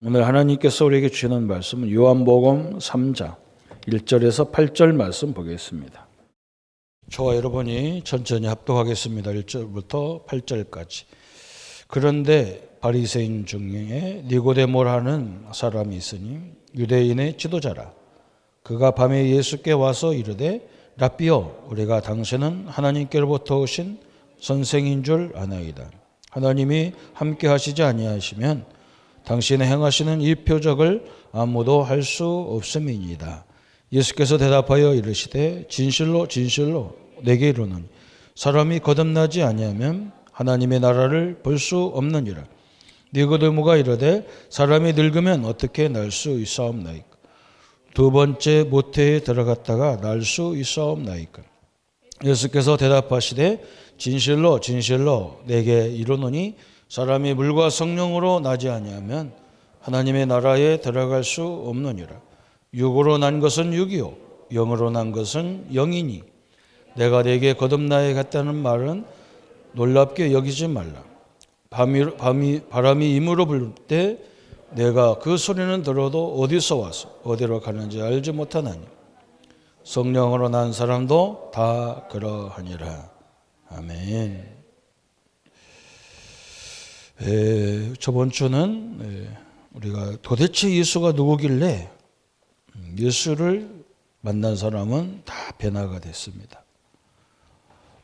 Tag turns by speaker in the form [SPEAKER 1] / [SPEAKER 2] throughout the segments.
[SPEAKER 1] 오늘 하나님께서 우리에게 주시는 말씀은 요한복음 3장 1절에서 8절 말씀 보겠습니다. 저와 여러분이 천천히 합독하겠습니다. 1절부터 8절까지. 그런데 바리새인 중에 니고데모라는 사람이 있으니 유대인의 지도자라. 그가 밤에 예수께 와서 이르되 랍비여, 우리가 당신은 하나님께로부터 오신 선생인 줄 아나이다. 하나님이 함께 하시지 아니하시면 당신의 행하시는 이 표적을 아무도 할 수 없음이니이다. 예수께서 대답하여 이르시되 진실로 진실로 내게 이르노니 사람이 거듭나지 아니하면 하나님의 나라를 볼 수 없느니라. 니고데모가 이르되 사람이 늙으면 어떻게 날 수 있사옵나이까? 두 번째 모태에 들어갔다가 날 수 있사옵나이까? 예수께서 대답하시되 진실로 진실로 내게 이르노니 사람이 물과 성령으로 나지 아니하면 하나님의 나라에 들어갈 수 없느니라. 육으로 난 것은 육이요 영으로 난 것은 영이니 내가 네게 거듭나야겠다는 말은 놀랍게 여기지 말라. 바람이 임으로 불 때 내가 그 소리는 들어도 어디서 와서 어디로 가는지 알지 못하나니 성령으로 난 사람도 다 그러하니라. 아멘. 저번 주는 우리가 도대체 예수가 누구길래 예수를 만난 사람은 다 변화가 됐습니다.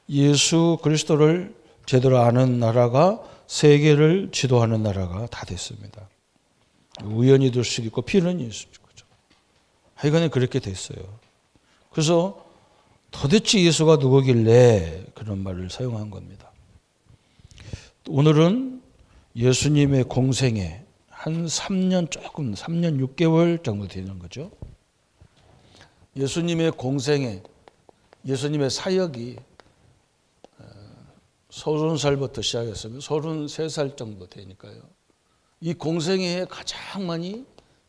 [SPEAKER 1] 예수 그리스도를 제대로 아는 나라가 세계를 지도하는 나라가 다 됐습니다. 우연히 될 수도 있고 필연일 수도 있고 하여간에 그렇게 됐어요. 그래서 도대체 예수가 누구길래 그런 말을 사용한 겁니다. 오늘은 예수님의 공생에 한 3년 6개월 정도 되는 거죠. 예수님의 공생에, 예수님의 사역이 30살부터 시작했으면 33살 정도 되니까요. 이 공생애에 가장 많이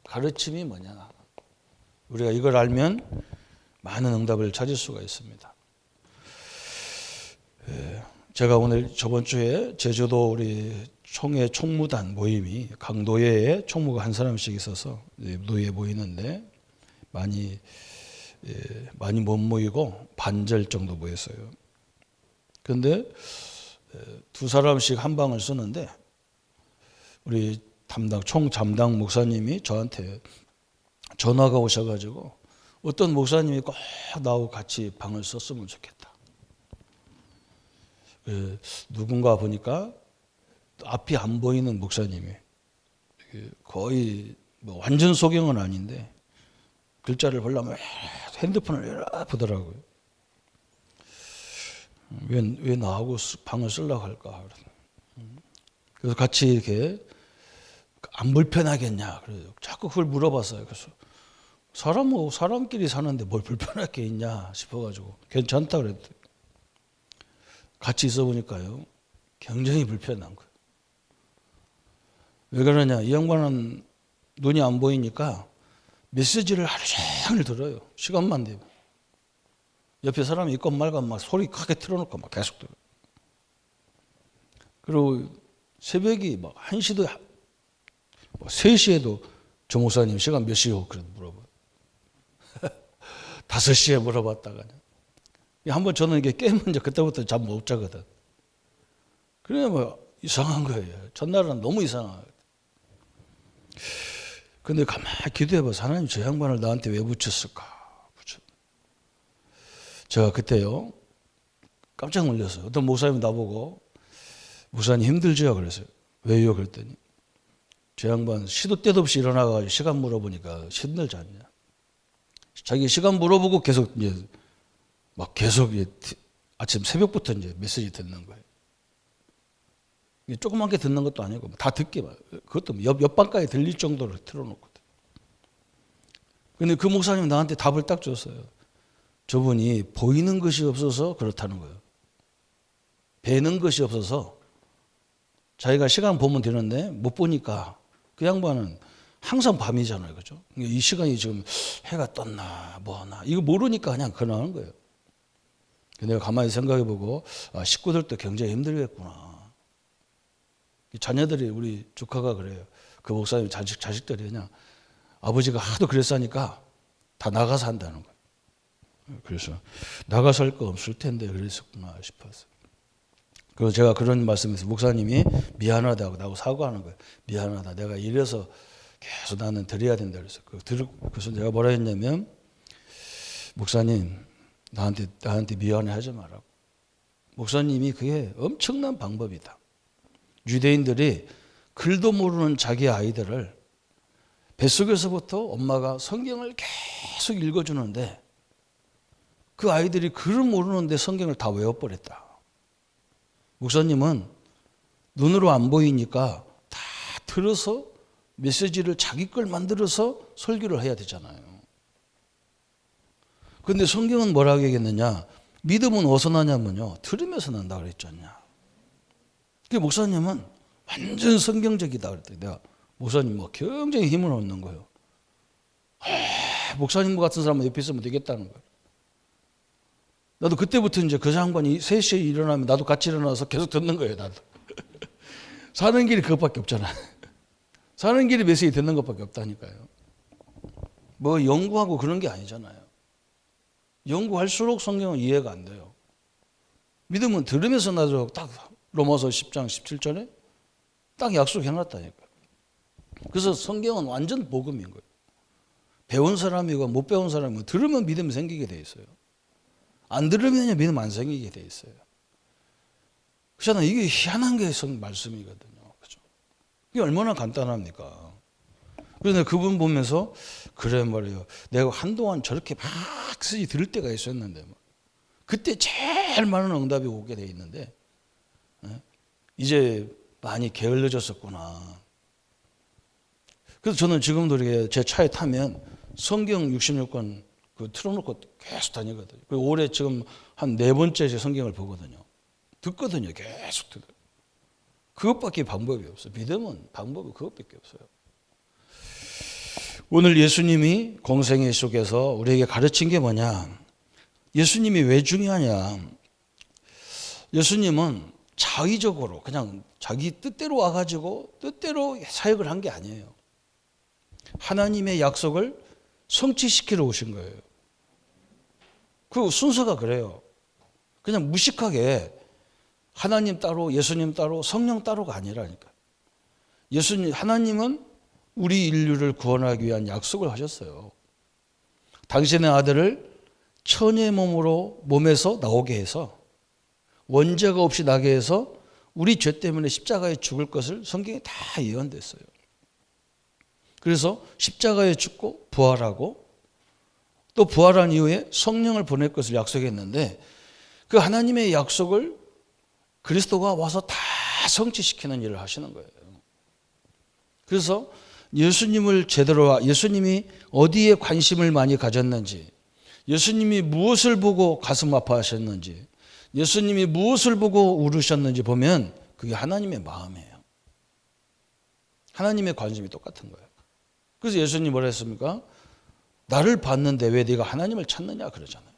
[SPEAKER 1] 가르침이 뭐냐. 우리가 이걸 알면 많은 응답을 찾을 수가 있습니다. 제가 오늘 저번 주에 제주도 우리 총회 총무단 모임이 각 노예에 총무가 한 사람씩 있어서 노예 모이는데 많이 못 모이고 반절 정도 모였어요. 그런데 두 사람씩 한 방을 쓰는데 우리 총 담당 목사님이 저한테 전화가 오셔가지고 어떤 목사님이 꼭 나하고 같이 방을 썼으면 좋겠다. 누군가 보니까 앞이 안 보이는 목사님이 거의 뭐 완전 소경은 아닌데 글자를 보려면 핸드폰을 보더라고요. 왜 나하고 방을 쓰려고 할까? 그래서 같이 이렇게 안 불편하겠냐? 그래서 자꾸 그걸 물어봤어요. 그래서 사람끼리 사는데 뭘 불편할 게 있냐 싶어가지고 괜찮다 그랬더니 같이 있어 보니까요 굉장히 불편한 거예요. 왜 그러냐? 이 양반은 눈이 안 보이니까 메시지를 하루 종일 들어요. 시간만 되면. 옆에 사람이 있건 말건 막 소리 크게 틀어놓고 막 계속 들어요. 그리고 새벽이 막 1시도 3시에도 조 목사님 시간 몇 시요? 그래도 물어봐요. 5시에 물어봤다가 한번 저는 이게 깨면 이제 그때부터 잠 못 자거든. 그래 뭐 이상한 거예요. 전날은 너무 이상해요. 근데 가만히 기도해봐. 하나님 저 양반을 나한테 왜 붙였을까? 제가 그때요 깜짝 놀랐어요. 어떤 목사님 나보고 목사님 힘들죠? 그랬어요. 왜요? 그랬더니 저 양반 시도 때도 없이 일어나가지고 시간 물어보니까 힘들지 않냐. 자기 시간 물어보고 계속 아침 새벽부터 이제 메시지 듣는 거예요. 조그만 게 듣는 것도 아니고 다 듣게 봐요. 그것도 옆방까지 들릴 정도로 틀어놓거든. 근데 그 목사님 나한테 답을 딱 줬어요. 저분이 보이는 것이 없어서 그렇다는 거예요. 뵈는 것이 없어서 자기가 시간 보면 되는데 못 보니까 그 양반은 항상 밤이잖아요. 그죠? 이 시간이 지금 해가 떴나 뭐나 이거 모르니까 그냥 그러는 거예요. 내가 가만히 생각해보고 식구들도 굉장히 힘들겠구나. 자녀들이 우리 조카가 그래요. 그 목사님 자식들이 그냥 아버지가 하도 그랬으니까 다 나가서 한다는 거예요. 그래서 나가서 할 거 없을 텐데 그랬었구나 싶었어요. 그래서 제가 그런 말씀에서 목사님이 미안하다고 나하고 사과하는 거예요. 미안하다. 내가 이래서 계속 나는 드려야 된다 그래서 그래서 내가 뭐라 했냐면 목사님 나한테 미안해하지 말라고. 목사님이 그게 엄청난 방법이다. 유대인들이 글도 모르는 자기 아이들을 뱃속에서부터 엄마가 성경을 계속 읽어주는데 그 아이들이 글을 모르는데 성경을 다 외워버렸다. 목사님은 눈으로 안 보이니까 다 들어서 메시지를 자기 걸 만들어서 설교를 해야 되잖아요. 그런데 성경은 뭐라고 얘기했느냐? 믿음은 어디서 나냐면요, 들으면서 난다 그랬잖냐. 그 목사님은 완전 성경적이다 그랬더니 내가 목사님 뭐 굉장히 힘을 얻는 거예요. 목사님 같은 사람은 옆에 있으면 되겠다는 거예요. 나도 그때부터 이제 그 장관이 3시에 일어나면 나도 같이 일어나서 계속 듣는 거예요. 나도 사는 길이 그것밖에 없잖아. 사는 길이 메시지 듣는 것밖에 없다니까요. 뭐 연구하고 그런 게 아니잖아요. 연구할수록 성경은 이해가 안 돼요. 믿음은 들으면서 나도 딱 로마서 10장 17절에 딱 약속해놨다니까요. 그래서 성경은 완전 복음인 거예요. 배운 사람이고 못 배운 사람이고 들으면 믿음이 생기게 돼 있어요. 안 들으면 믿음 안 생기게 돼 있어요. 그렇잖아요. 이게 희한한 게 말씀이거든요. 그죠? 이게 얼마나 간단합니까? 그래서 내가 그분 보면서 그래 말이에요. 내가 한동안 저렇게 막 쓰지 들을 때가 있었는데 그때 제일 많은 응답이 오게 돼 있는데 이제 많이 게을러졌었구나. 그래서 저는 지금도 이렇게 제 차에 타면 성경 66권 그 틀어놓고 계속 다니거든요. 그리고 올해 지금 한 4번째 제 성경을 보거든요. 듣거든요. 계속 듣어요. 그것밖에 방법이 없어요. 믿음은 방법이 그것밖에 없어요. 오늘 예수님이 공생애 속에서 우리에게 가르친 게 뭐냐? 예수님이 왜 중요하냐? 예수님은 자의적으로 그냥 자기 뜻대로 와가지고 뜻대로 사역을 한 게 아니에요. 하나님의 약속을 성취시키러 오신 거예요. 그 순서가 그래요. 그냥 무식하게 하나님 따로 예수님 따로 성령 따로가 아니라니까. 하나님은 우리 인류를 구원하기 위한 약속을 하셨어요. 당신의 아들을 천의 몸에서 나오게 해서 원죄가 없이 나게 해서 우리 죄 때문에 십자가에 죽을 것을 성경에 다 예언됐어요. 그래서 십자가에 죽고 부활하고 또 부활한 이후에 성령을 보낼 것을 약속했는데 그 하나님의 약속을 그리스도가 와서 다 성취시키는 일을 하시는 거예요. 그래서 예수님이 어디에 관심을 많이 가졌는지, 예수님이 무엇을 보고 가슴 아파하셨는지, 예수님이 무엇을 보고 울으셨는지 보면 그게 하나님의 마음이에요. 하나님의 관심이 똑같은 거예요. 그래서 예수님이 뭐라 했습니까? 나를 봤는데 왜 네가 하나님을 찾느냐 그러잖아요.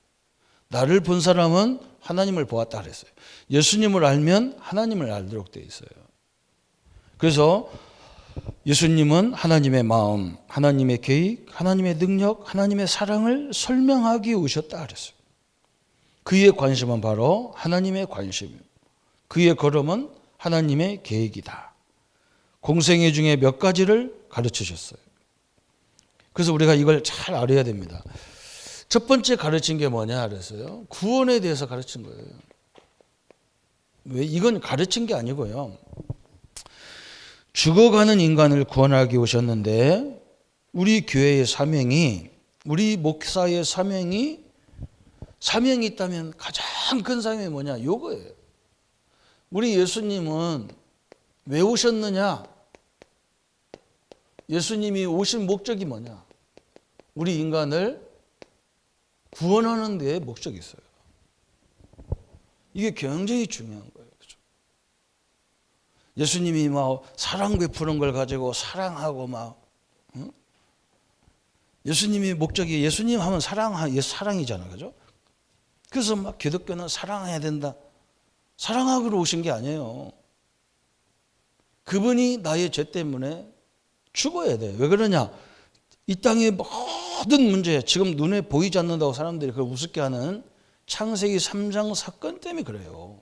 [SPEAKER 1] 나를 본 사람은 하나님을 보았다 그랬어요. 예수님을 알면 하나님을 알도록 되어 있어요. 그래서 예수님은 하나님의 마음, 하나님의 계획, 하나님의 능력, 하나님의 사랑을 설명하기 위해 오셨다 그랬어요. 그의 관심은 바로 하나님의 관심이에요. 그의 걸음은 하나님의 계획이다. 공생애 중에 몇 가지를 가르치셨어요. 그래서 우리가 이걸 잘 알아야 됩니다. 첫 번째 가르친 게 뭐냐 그랬어요? 구원에 대해서 가르친 거예요. 왜? 이건 가르친 게 아니고요. 죽어가는 인간을 구원하기 오셨는데 우리 교회의 사명이, 우리 목사의 사명이 있다면 가장 큰 사명이 뭐냐? 요거예요. 우리 예수님은 왜 오셨느냐? 예수님이 오신 목적이 뭐냐? 우리 인간을 구원하는 데에 목적이 있어요. 이게 굉장히 중요한 거예요. 그렇죠? 예수님이 막 사랑 베푸는 걸 가지고 사랑하고 막 예수님이 목적이 예수님 하면 사랑이잖아요. 그죠? 그래서 막 기독교는 사랑해야 된다. 사랑하기로 오신 게 아니에요. 그분이 나의 죄 때문에 죽어야 돼. 왜 그러냐? 이 땅의 모든 문제, 지금 눈에 보이지 않는다고 사람들이 그걸 우습게 하는 창세기 3장 사건 때문에 그래요.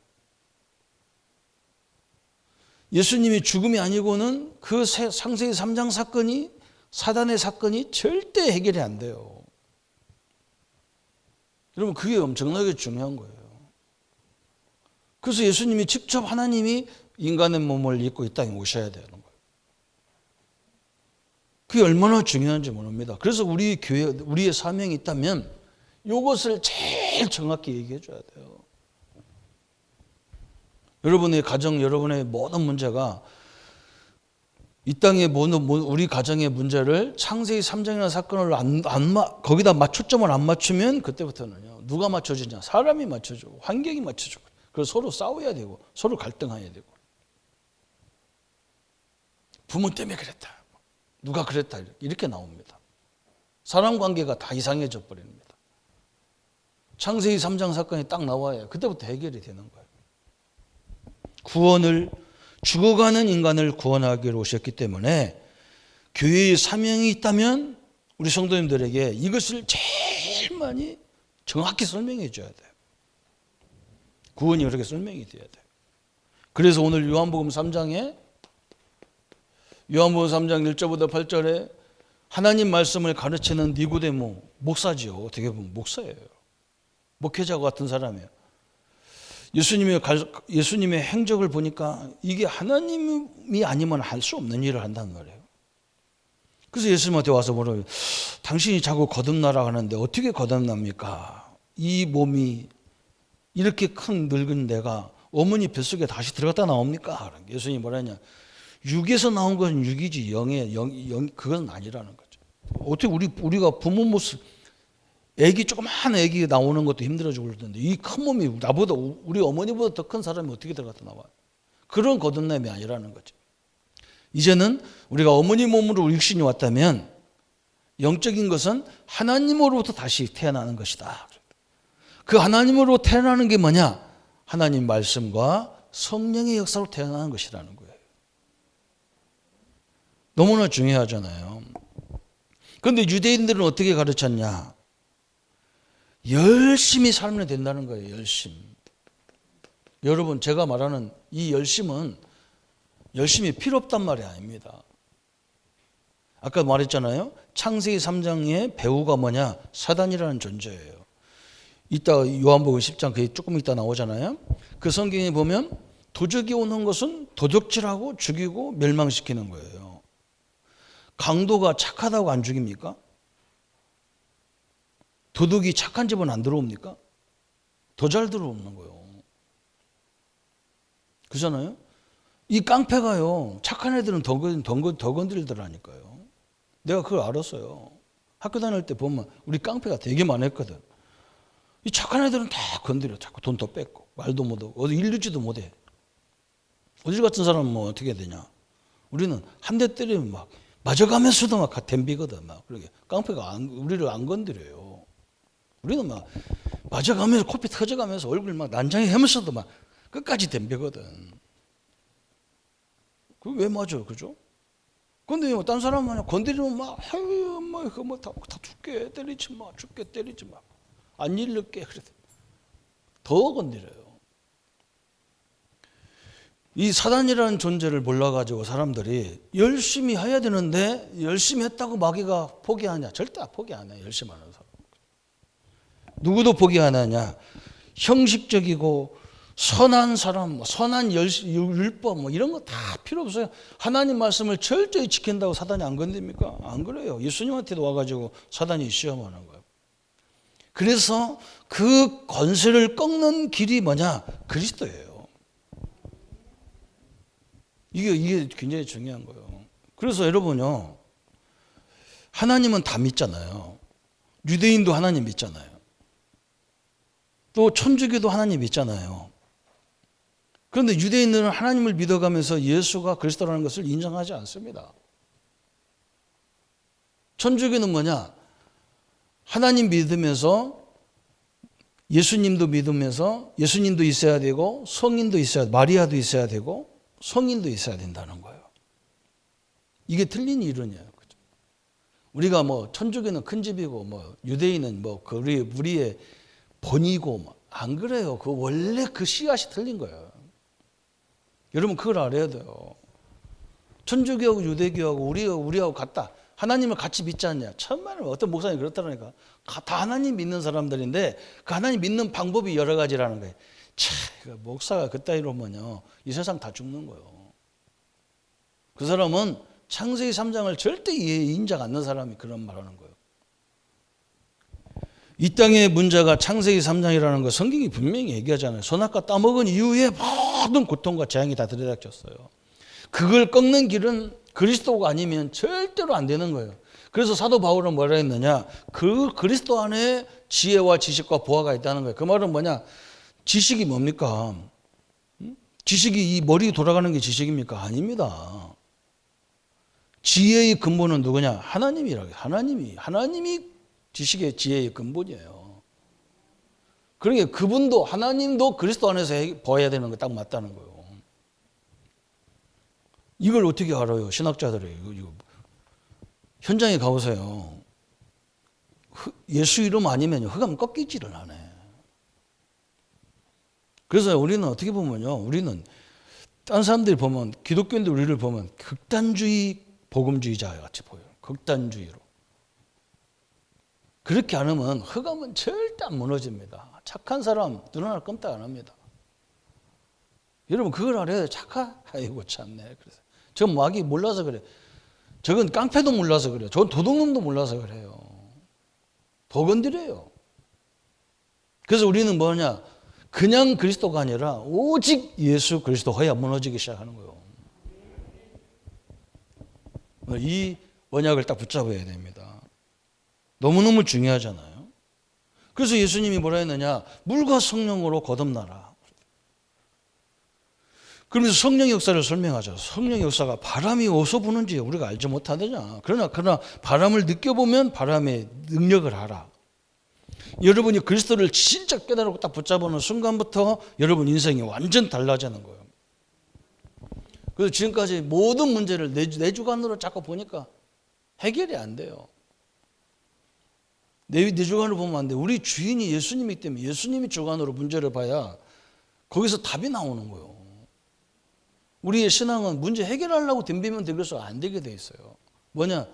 [SPEAKER 1] 예수님이 죽음이 아니고는 그 창세기 3장 사건이, 사단의 사건이 절대 해결이 안 돼요. 여러분, 그게 엄청나게 중요한 거예요. 그래서 예수님이 직접 하나님이 인간의 몸을 입고 이 땅에 오셔야 되는 거예요. 그게 얼마나 중요한지 모릅니다. 그래서 우리 교회, 우리의 사명이 있다면 이것을 제일 정확히 얘기해 줘야 돼요. 여러분의 가정, 여러분의 모든 문제가 이 땅의 우리 가정의 문제를 창세기 3장이라는 사건을 거기다 초점을 안 맞추면 그때부터는요, 누가 맞춰주냐? 사람이 맞춰주고 환경이 맞춰주고, 그래서 서로 싸워야 되고 서로 갈등해야 되고, 부모 때문에 그랬다, 누가 그랬다, 이렇게 나옵니다. 사람 관계가 다 이상해져 버립니다. 창세기 3장 사건이 딱 나와야 그때부터 해결이 되는 거예요. 구원을, 죽어가는 인간을 구원하기로 오셨기 때문에 교회의 사명이 있다면 우리 성도님들에게 이것을 제일 많이 정확히 설명해 줘야 돼요. 구원이 그렇게 설명이 돼야 돼요. 그래서 오늘 요한복음 3장 1절부터 8절에 하나님 말씀을 가르치는 니고데모, 목사지요. 어떻게 보면 목사예요. 목회자 같은 사람이에요. 예수님의 행적을 보니까 이게 하나님이 아니면 할 수 없는 일을 한단 말이에요. 그래서 예수님한테 와서 물어요. 당신이 자꾸 거듭나라 하는데 어떻게 거듭납니까? 이 몸이 이렇게 큰 늙은 내가 어머니 뱃속에 다시 들어갔다 나옵니까? 예수님이 뭐라냐? 육에서 나온 건 육이지 그건 아니라는 거죠. 어떻게 우리가 부모 모습, 조그마한 애기 나오는 것도 힘들어 죽을텐데 이 큰 몸이 나보다, 우리 어머니보다 더 큰 사람이 어떻게 들어갔다 나와요? 그런 거듭남이 아니라는 거죠. 이제는 우리가 어머니 몸으로 육신이 왔다면 영적인 것은 하나님으로부터 다시 태어나는 것이다. 그 하나님으로 태어나는 게 뭐냐? 하나님 말씀과 성령의 역사로 태어나는 것이라는 거예요. 너무나 중요하잖아요. 그런데 유대인들은 어떻게 가르쳤냐? 열심히 살면 된다는 거예요. 열심. 여러분, 제가 말하는 이 열심이 필요 없단 말이 아닙니다. 아까 말했잖아요. 창세기 3장의 배우가 뭐냐? 사단이라는 존재예요. 이따 요한복음 10장 그게 조금 이따 나오잖아요. 그 성경에 보면 도적이 오는 것은 도둑질하고 죽이고 멸망시키는 거예요. 강도가 착하다고 안 죽입니까? 도둑이 착한 집은 안 들어옵니까? 더 잘 들어오는 거예요. 그렇잖아요? 이 깡패가요, 착한 애들은 더 건드리더라니까요. 내가 그걸 알았어요. 학교 다닐 때 보면 우리 깡패가 되게 많았거든. 이 착한 애들은 다 건드려. 자꾸 돈 더 뺏고 말도 못하고 어디 일르지도 못해. 어딜 같은 사람은 뭐 어떻게 해야 되냐? 우리는 한 대 때리면 막 맞아가면서도 막 덤비거든. 막 그러게 깡패가 우리를 안 건드려요. 우리는 막 맞아가면서 코피 터져가면서 얼굴 막 난장이 하면서도 막 끝까지 덤비거든. 그게 왜 맞아, 그죠? 근데 뭐 딴 사람은 건드리면 막 아유 뭐 다 죽게 때리지 마, 죽게 때리지 마, 안 일를게 그래. 더 건드려요. 이 사단이라는 존재를 몰라가지고 사람들이 열심히 해야 되는데 열심히 했다고 마귀가 포기하냐? 절대 포기 안 해. 열심히 하는 사람. 누구도 포기 안 하냐? 형식적이고 선한 사람, 선한 율법 뭐 이런 거 다 필요 없어요. 하나님 말씀을 철저히 지킨다고 사단이 안 건듭니까? 안 그래요. 예수님한테도 와가지고 사단이 시험하는 거예요. 그래서 그 권세를 꺾는 길이 뭐냐? 그리스도예요. 이게 굉장히 중요한 거예요. 그래서 여러분요, 하나님은 다 믿잖아요. 유대인도 하나님 믿잖아요. 또 천주교도 하나님 믿잖아요. 그런데 유대인들은 하나님을 믿어가면서 예수가 그리스도라는 것을 인정하지 않습니다. 천주교는 뭐냐? 하나님 믿으면서 예수님도 믿으면서 예수님도 있어야 되고 성인도 있어야 되고 마리아도 있어야 되고 성인도 있어야 된다는 거예요. 이게 틀린 이론이에요. 그죠? 우리가 뭐 천주교는 큰 집이고 뭐 유대인은 뭐 우리의 본이고 뭐 안 그래요. 그 원래 그 씨앗이 틀린 거예요. 여러분 그걸 알아야 돼요. 천주교하고 유대교하고 우리하고 같다. 하나님을 같이 믿지 않냐. 천만에 어떤 목사님이 그렇다니까. 다 하나님 믿는 사람들인데 그 하나님 믿는 방법이 여러 가지라는 거예요. 참, 목사가 그따위로 하면요. 이 세상 다 죽는 거예요. 그 사람은 창세기 3장을 절대 인정 않는 사람이 그런 말하는 거예요. 이 땅의 문제가 창세기 3장이라는 거 성경이 분명히 얘기하잖아요. 선악과 따먹은 이후에 모든 고통과 재앙이 다 들이닥쳤어요. 그걸 꺾는 길은 그리스도가 아니면 절대로 안 되는 거예요. 그래서 사도 바울은 뭐라 했느냐? 그 그리스도 안에 지혜와 지식과 보화가 있다는 거예요. 그 말은 뭐냐? 지식이 뭡니까? 지식이 이 머리 돌아가는 게 지식입니까? 아닙니다. 지혜의 근본은 누구냐? 하나님이라고. 하나님이 지식의 지혜의 근본이에요. 그러니까 그분도 하나님도 그리스도 안에서 봐야 되는 거 딱 맞다는 거예요. 이걸 어떻게 알아요? 신학자들이. 이거. 현장에 가보세요. 예수 이름 아니면 흑암 꺾이지를 않아요. 그래서 우리는 어떻게 보면요. 우리는 다른 사람들이 보면 기독교인들 우리를 보면 극단주의 복음주의자 같이 보여요. 극단주의로. 그렇게 안 하면 흑암은 절대 안 무너집니다. 착한 사람 눈 하나 깜짝 안 합니다. 여러분 그걸 알아야 아이고 참네. 그래서 저 마귀 몰라서 그래. 저건 깡패도 몰라서 그래요. 저건 도둑놈도 몰라서 그래요. 더 건드려요. 그래서 우리는 뭐냐? 그냥 그리스도가 아니라 오직 예수 그리스도 해야 무너지기 시작하는 거예요. 이 언약을 딱 붙잡아야 됩니다. 너무너무 중요하잖아요. 그래서 예수님이 뭐라 했느냐? 물과 성령으로 거듭나라. 그러면서 성령 역사를 설명하죠. 성령 역사가 바람이 어디서 부는지 우리가 알지 못하느냐. 그러나 바람을 느껴보면 바람의 능력을 알아. 여러분이 그리스도를 진짜 깨달고 딱 붙잡는 순간부터 여러분 인생이 완전 달라지는 거예요. 그래서 지금까지 모든 문제를 내 주관으로 자꾸 보니까 해결이 안 돼요. 내 주관으로 보면 안 돼. 우리 주인이 예수님이기 때문에 예수님이 주관으로 문제를 봐야 거기서 답이 나오는 거예요. 우리의 신앙은 문제 해결하려고 덤비면 덤벼서 안 되게 돼 있어요. 뭐냐?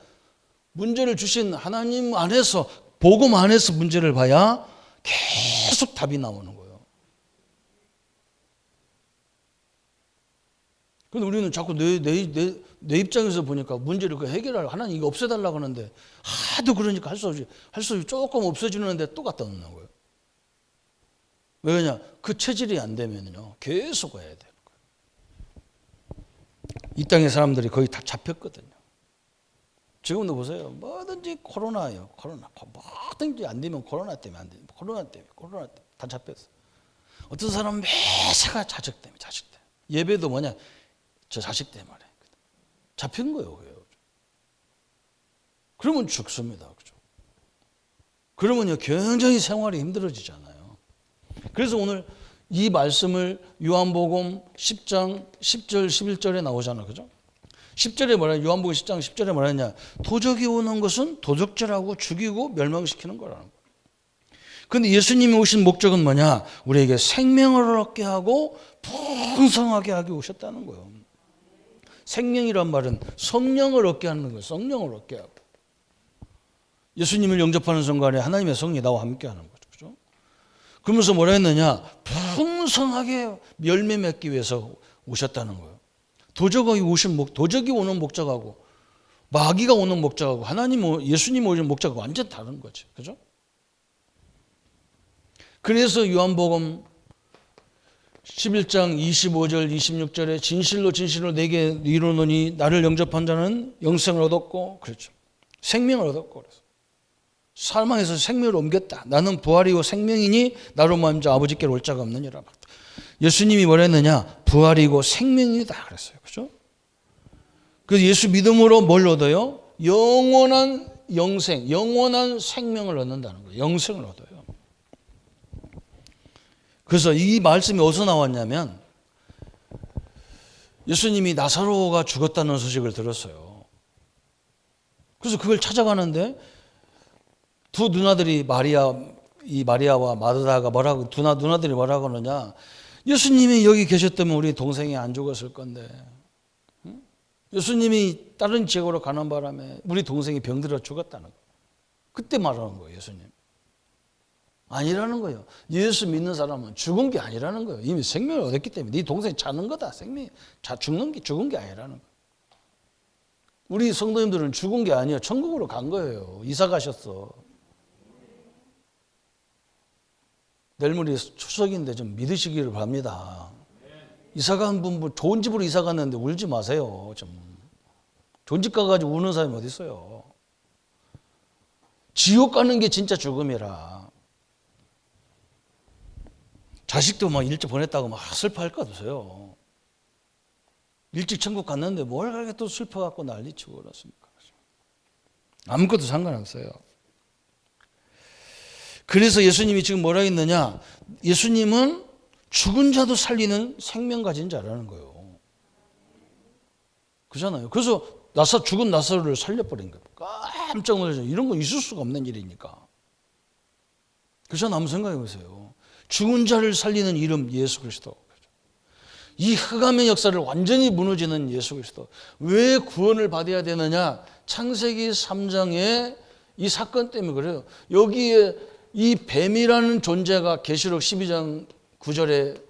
[SPEAKER 1] 문제를 주신 하나님 안에서 복음 안에서 문제를 봐야 계속 답이 나오는 거예요. 근데 우리는 자꾸 내 입장에서 보니까 문제를 해결하려고 하나님 이거 없애달라고 하는데 하도 그러니까 할 수 없이 조금 없어지는데 또 갖다 놓는 거예요. 왜냐? 그 체질이 안 되면요 계속 해야 돼요. 이 땅의 사람들이 거의 다 잡혔거든요. 지금도 보세요. 뭐든지 코로나예요. 코로나. 뭐든지 안 되면 코로나 때문에 안 돼. 코로나 때문에 다 잡혔어. 어떤 사람은 매사가 자식 때문에. 예배도 뭐냐? 저 자식 때문에. 잡힌 거예요. 그러면 죽습니다. 그죠? 그러면요 굉장히 생활이 힘들어지잖아요. 그래서 오늘 이 말씀을 요한복음 10장 10절 11절에 나오잖아요. 그죠? 10절에 뭐냐? 요한복음 10장 10절에 뭐냐? 도적이 오는 것은 도적질하고 죽이고 멸망시키는 거라는 거예요. 그런데 예수님이 오신 목적은 뭐냐? 우리에게 생명을 얻게 하고 풍성하게 하게 오셨다는 거예요. 생명이란 말은 성령을 얻게 하는 거예요. 성령을 얻게 하고. 예수님을 영접하는 순간에 하나님의 성령이 나와 함께 하는 거죠. 그죠? 그러면서 뭐라 했느냐? 풍성하게 열매 맺기 위해서 오셨다는 거예요. 도적이 오는 목적하고 마귀가 오는 목적하고 예수님 오는 목적하고 완전 다른 거죠. 그죠? 그래서 요한복음 11장 25절 26절에 진실로 내게 이루노니 나를 영접한 자는 영생을 얻었고 그렇죠. 생명을 얻었고 그래서 사망에서 생명을 옮겼다. 나는 부활이고 생명이니 나로 말미암아 아버지께로 올 자가 없느니라. 예수님이 뭐라 했느냐? 부활이고 생명이다 그랬어요. 그렇죠? 그래서 예수 믿음으로 뭘 얻어요? 영원한 영생, 영원한 생명을 얻는다는 거예요. 영생을 얻어요. 그래서 이 말씀이 어디서 나왔냐면 예수님이 나사로가 죽었다는 소식을 들었어요. 그래서 그걸 찾아가는데 두 누나들이 마리아와 마르다가 두 누나들이 뭐라고 하느냐. 예수님이 여기 계셨다면 우리 동생이 안 죽었을 건데. 예수님이 다른 지역으로 가는 바람에 우리 동생이 병들어 죽었다는 거예요. 그때 말하는 거예요, 예수님. 아니라는 거예요. 예수 믿는 사람은 죽은 게 아니라는 거예요. 이미 생명을 얻었기 때문에 네 동생이 자는 거다. 생명이 죽은 게 아니라는 거예요. 우리 성도님들은 죽은 게 아니에요. 천국으로 간 거예요. 이사 가셨어. 내일 모레 추석인데 좀 믿으시기를 바랍니다. 이사 간 분 좋은 집으로 이사 갔는데 울지 마세요. 좀 좋은 집 가가지고 우는 사람이 어디 있어요. 지옥 가는 게 진짜 죽음이라. 자식도 막 일찍 보냈다고 막 슬퍼할 것 없어요. 일찍 천국 갔는데 뭘 그렇게 또 슬퍼갖고 난리치고 그렇습니까? 아무것도 상관없어요. 그래서 예수님이 지금 뭐라 했느냐? 예수님은 죽은 자도 살리는 생명 가진 자라는 거예요. 그렇잖아요. 그래서 죽은 나사로를 살려버린 거예요. 깜짝 놀라죠. 이런 거 있을 수가 없는 일이니까. 그래서 한번 생각해 보세요. 죽은 자를 살리는 이름 예수 그리스도. 이 흑암의 역사를 완전히 무너지는 예수 그리스도. 왜 구원을 받아야 되느냐? 창세기 3장의 이 사건 때문에 그래요. 여기에 이 뱀이라는 존재가 계시록 12장 9절에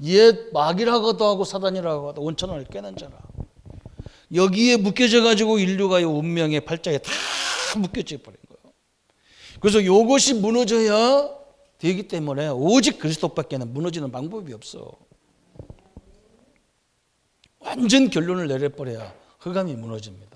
[SPEAKER 1] 옛 마귀라고도 하고 사단이라고 하고 원천을 깨는 자라. 여기에 묶여져 가지고 인류가 이 운명의 팔자에 다 묶여져 버린 거예요. 그래서 이것이 무너져야 되기 때문에 오직 그리스도밖에는 무너지는 방법이 없어. 완전 결론을 내려버려야 흑암이 무너집니다.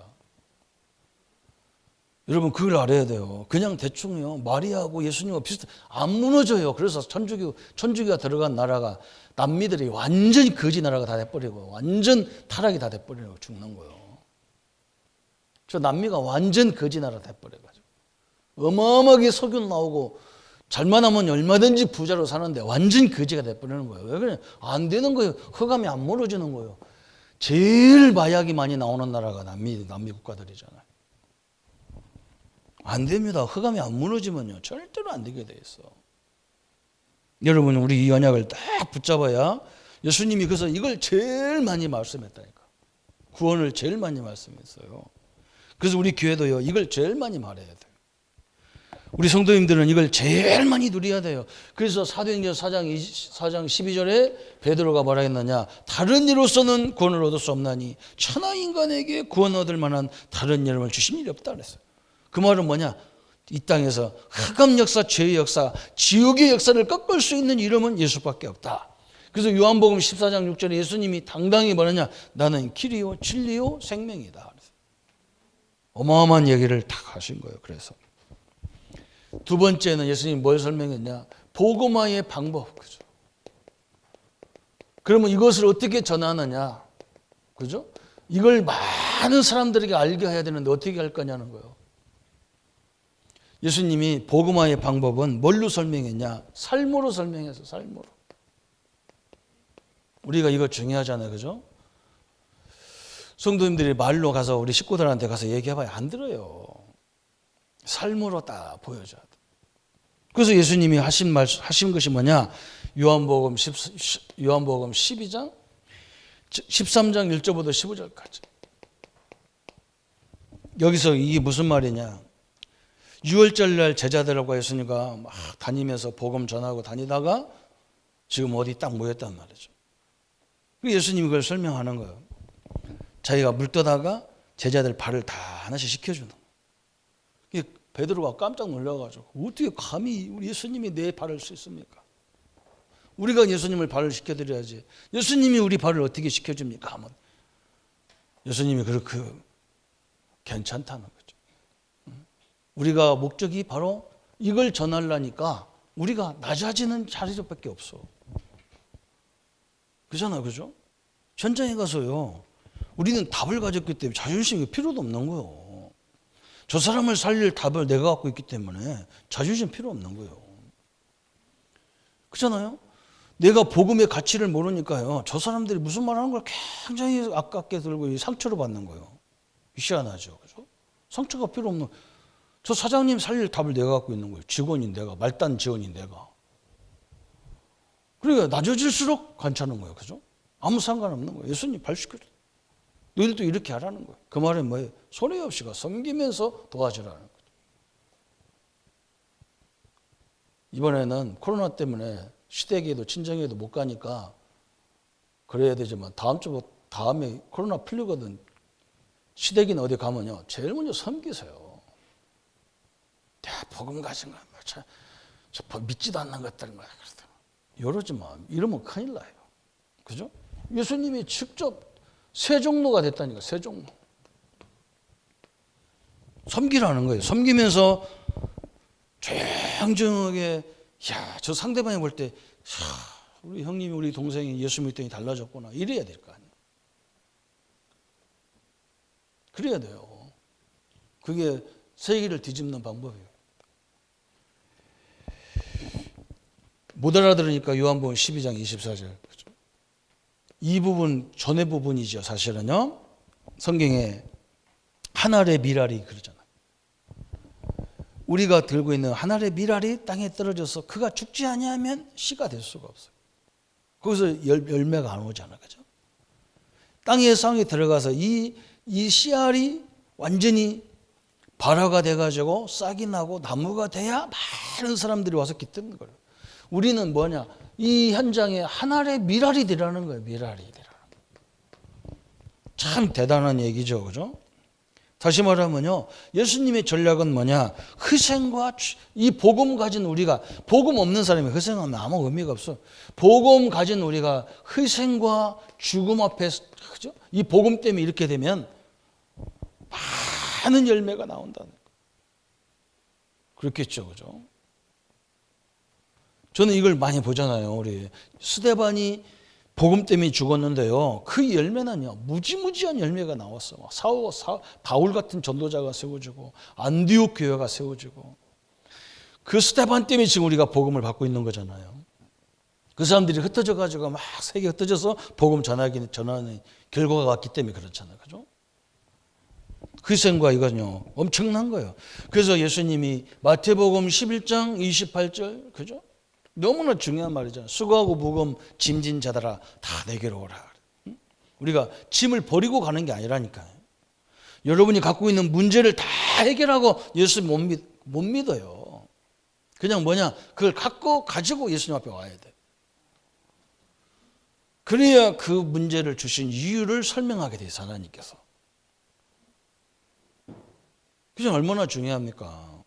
[SPEAKER 1] 여러분 그걸 알아야 돼요. 그냥 대충요 마리아하고 예수님하고 안 무너져요. 그래서 천주교가 들어간 나라가 남미들이 완전히 거지 나라가 다 돼버리고 완전 타락이 다 돼버리고 죽는 거예요. 저 남미가 완전 거지 나라 돼버려가지고 어마어마하게 석유 나오고 잘만 하면 얼마든지 부자로 사는데 완전 거지가 돼버리는 거예요. 왜 그래? 안 되는 거예요. 흑암이 안 무너지는 거예요. 제일 마약이 많이 나오는 나라가 남미 국가들이잖아요. 안 됩니다. 흑암이 안 무너지면요 절대로 안 되게 돼 있어. 여러분 우리 이 언약을 딱 붙잡아야 예수님이 그래서 이걸 제일 많이 말씀했다니까. 구원을 제일 많이 말씀했어요. 그래서 우리 교회도요 이걸 제일 많이 말해야 돼요. 우리 성도님들은 이걸 제일 많이 누려야 돼요. 그래서 사도행전 4장 12절에 베드로가 뭐라 했느냐? 다른 이로서는 구원을 얻을 수 없나니 천하 인간에게 구원 얻을 만한 다른 이름을 주신 일이 없다 그랬어요. 그 말은 뭐냐? 이 땅에서 흑암 역사, 죄의 역사, 지옥의 역사를 꺾을 수 있는 이름은 예수밖에 없다. 그래서 요한복음 14장 6절에 예수님이 당당히 뭐냐? 나는 길이요 진리요 생명이다. 어마어마한 얘기를 다 하신 거예요. 그래서 두 번째는 예수님이 뭘 설명했냐? 복음화의 방법. 그죠? 그러면 이것을 어떻게 전하느냐? 그죠? 이걸 많은 사람들에게 알게 해야 되는데 어떻게 할 거냐는 거예요. 예수님이 복음화의 방법은 뭘로 설명했냐? 삶으로 설명해서 삶으로. 우리가 이거 중요하잖아요. 그죠? 성도님들이 말로 가서 우리 식구들한테 가서 얘기해봐야 안 들어요. 삶으로 딱 보여줘야 돼. 그래서 예수님이 하신 것이 뭐냐? 요한복음 12장 13장 1절부터 15절까지. 여기서 이게 무슨 말이냐? 6월절 날 제자들하고 예수님과 막 다니면서 복음 전하고 다니다가 지금 어디 딱 모였단 말이죠. 예수님이 그걸 설명하는 거예요. 자기가 물 떠다가 제자들 발을 다 하나씩 씻겨주는 거예요. 베드로가 깜짝 놀라가지고 어떻게 감히 우리 예수님이 내 발을 씻습니까? 우리가 예수님을 발을 씻겨드려야지. 예수님이 우리 발을 어떻게 씻겨줍니까? 하면 예수님이 그렇게 괜찮다는 거죠. 우리가 목적이 바로 이걸 전하려니까 우리가 낮아지는 자리밖에 없어. 그렇잖아요. 그죠? 현장에 가서요. 우리는 답을 가졌기 때문에 자존심이 필요도 없는 거예요. 저 사람을 살릴 답을 내가 갖고 있기 때문에 자존심 필요 없는 거예요. 그렇잖아요. 내가 복음의 가치를 모르니까요. 저 사람들이 무슨 말 하는 걸 굉장히 아깝게 들고 상처를 받는 거예요. 희한하죠. 그죠? 상처가 필요 없는. 저 사장님 살릴 답을 내가 갖고 있는 거예요. 직원인 내가, 말단 직원인 내가. 그러니까 낮아질수록 괜찮은 거예요. 그죠? 아무 상관없는 거예요. 예수님 발 씻겨줘. 너희들도 이렇게 하라는 거예요. 그 말은 뭐예요? 손해 없이 가. 섬기면서 도와주라는 거예요. 이번에는 코로나 때문에 시댁에도 친정에도 못 가니까 그래야 되지만 다음에 코로나 풀리거든. 시댁이나 어디 가면요. 제일 먼저 섬기세요. 내가 복음 가진 거야. 저 믿지도 않는 것들인 거야. 이러지 마. 이러면 큰일 나요. 그죠? 예수님이 직접 세 종로가 됐다니까. 세 종로. 섬기라는 거예요. 섬기면서 조용조용하게 저 상대방이 볼 때 우리 형님이 우리 동생이 예수 믿더니 달라졌구나. 이래야 될 거 아니에요. 그래야 돼요. 그게 세계를 뒤집는 방법이에요. 못 알아들으니까 요한복음 12장 24절. 이 부분 전의 부분이죠. 사실은요. 성경에 한 알의 밀알이 그러잖아요. 우리가 들고 있는 한 알의 밀알이 땅에 떨어져서 그가 죽지 아니하면 씨가 될 수가 없어요. 거기서 열매가 안 오잖아요. 그죠? 땅의 상에 들어가서 이 씨알이 완전히 발화가 돼가지고 싹이 나고 나무가 돼야 많은 사람들이 와서 깃드는 거예요. 우리는 뭐냐? 이 현장에 한 알의 밀알이 되라는 거예요. 밀알이 되라는 거예요. 참 대단한 얘기죠. 그죠? 다시 말하면요. 예수님의 전략은 뭐냐? 희생과 이 복음 가진 우리가, 복음 없는 사람이 희생하면 아무 의미가 없어. 복음 가진 우리가 희생과 죽음 앞에서, 그죠? 이 복음 때문에 이렇게 되면 많은 열매가 나온다는 거예요. 그렇겠죠. 그죠? 저는 이걸 많이 보잖아요. 우리 스데반이 복음 때문에 죽었는데요. 그 열매는요, 무지무지한 열매가 나왔어. 바울 같은 전도자가 세워지고, 안디옥 교회가 세워지고, 그 스데반 때문에 지금 우리가 복음을 받고 있는 거잖아요. 그 사람들이 흩어져가지고 막 세계 흩어져서 복음 전하는 결과가 왔기 때문에 그렇잖아요. 그죠? 그 희생과 이건요, 엄청난 거예요. 그래서 예수님이 마태복음 11장 28절, 그죠? 너무나 중요한 말이잖아요. 수고하고 무거운 짐진 자들아 다 내게로 오라. 우리가 짐을 버리고 가는 게 아니라니까요. 여러분이 갖고 있는 문제를 다 해결하고 예수 못 믿어요. 그냥 뭐냐? 그걸 가지고 예수님 앞에 와야 돼. 그래야 그 문제를 주신 이유를 설명하게 돼요. 하나님께서. 그게 얼마나 중요합니까?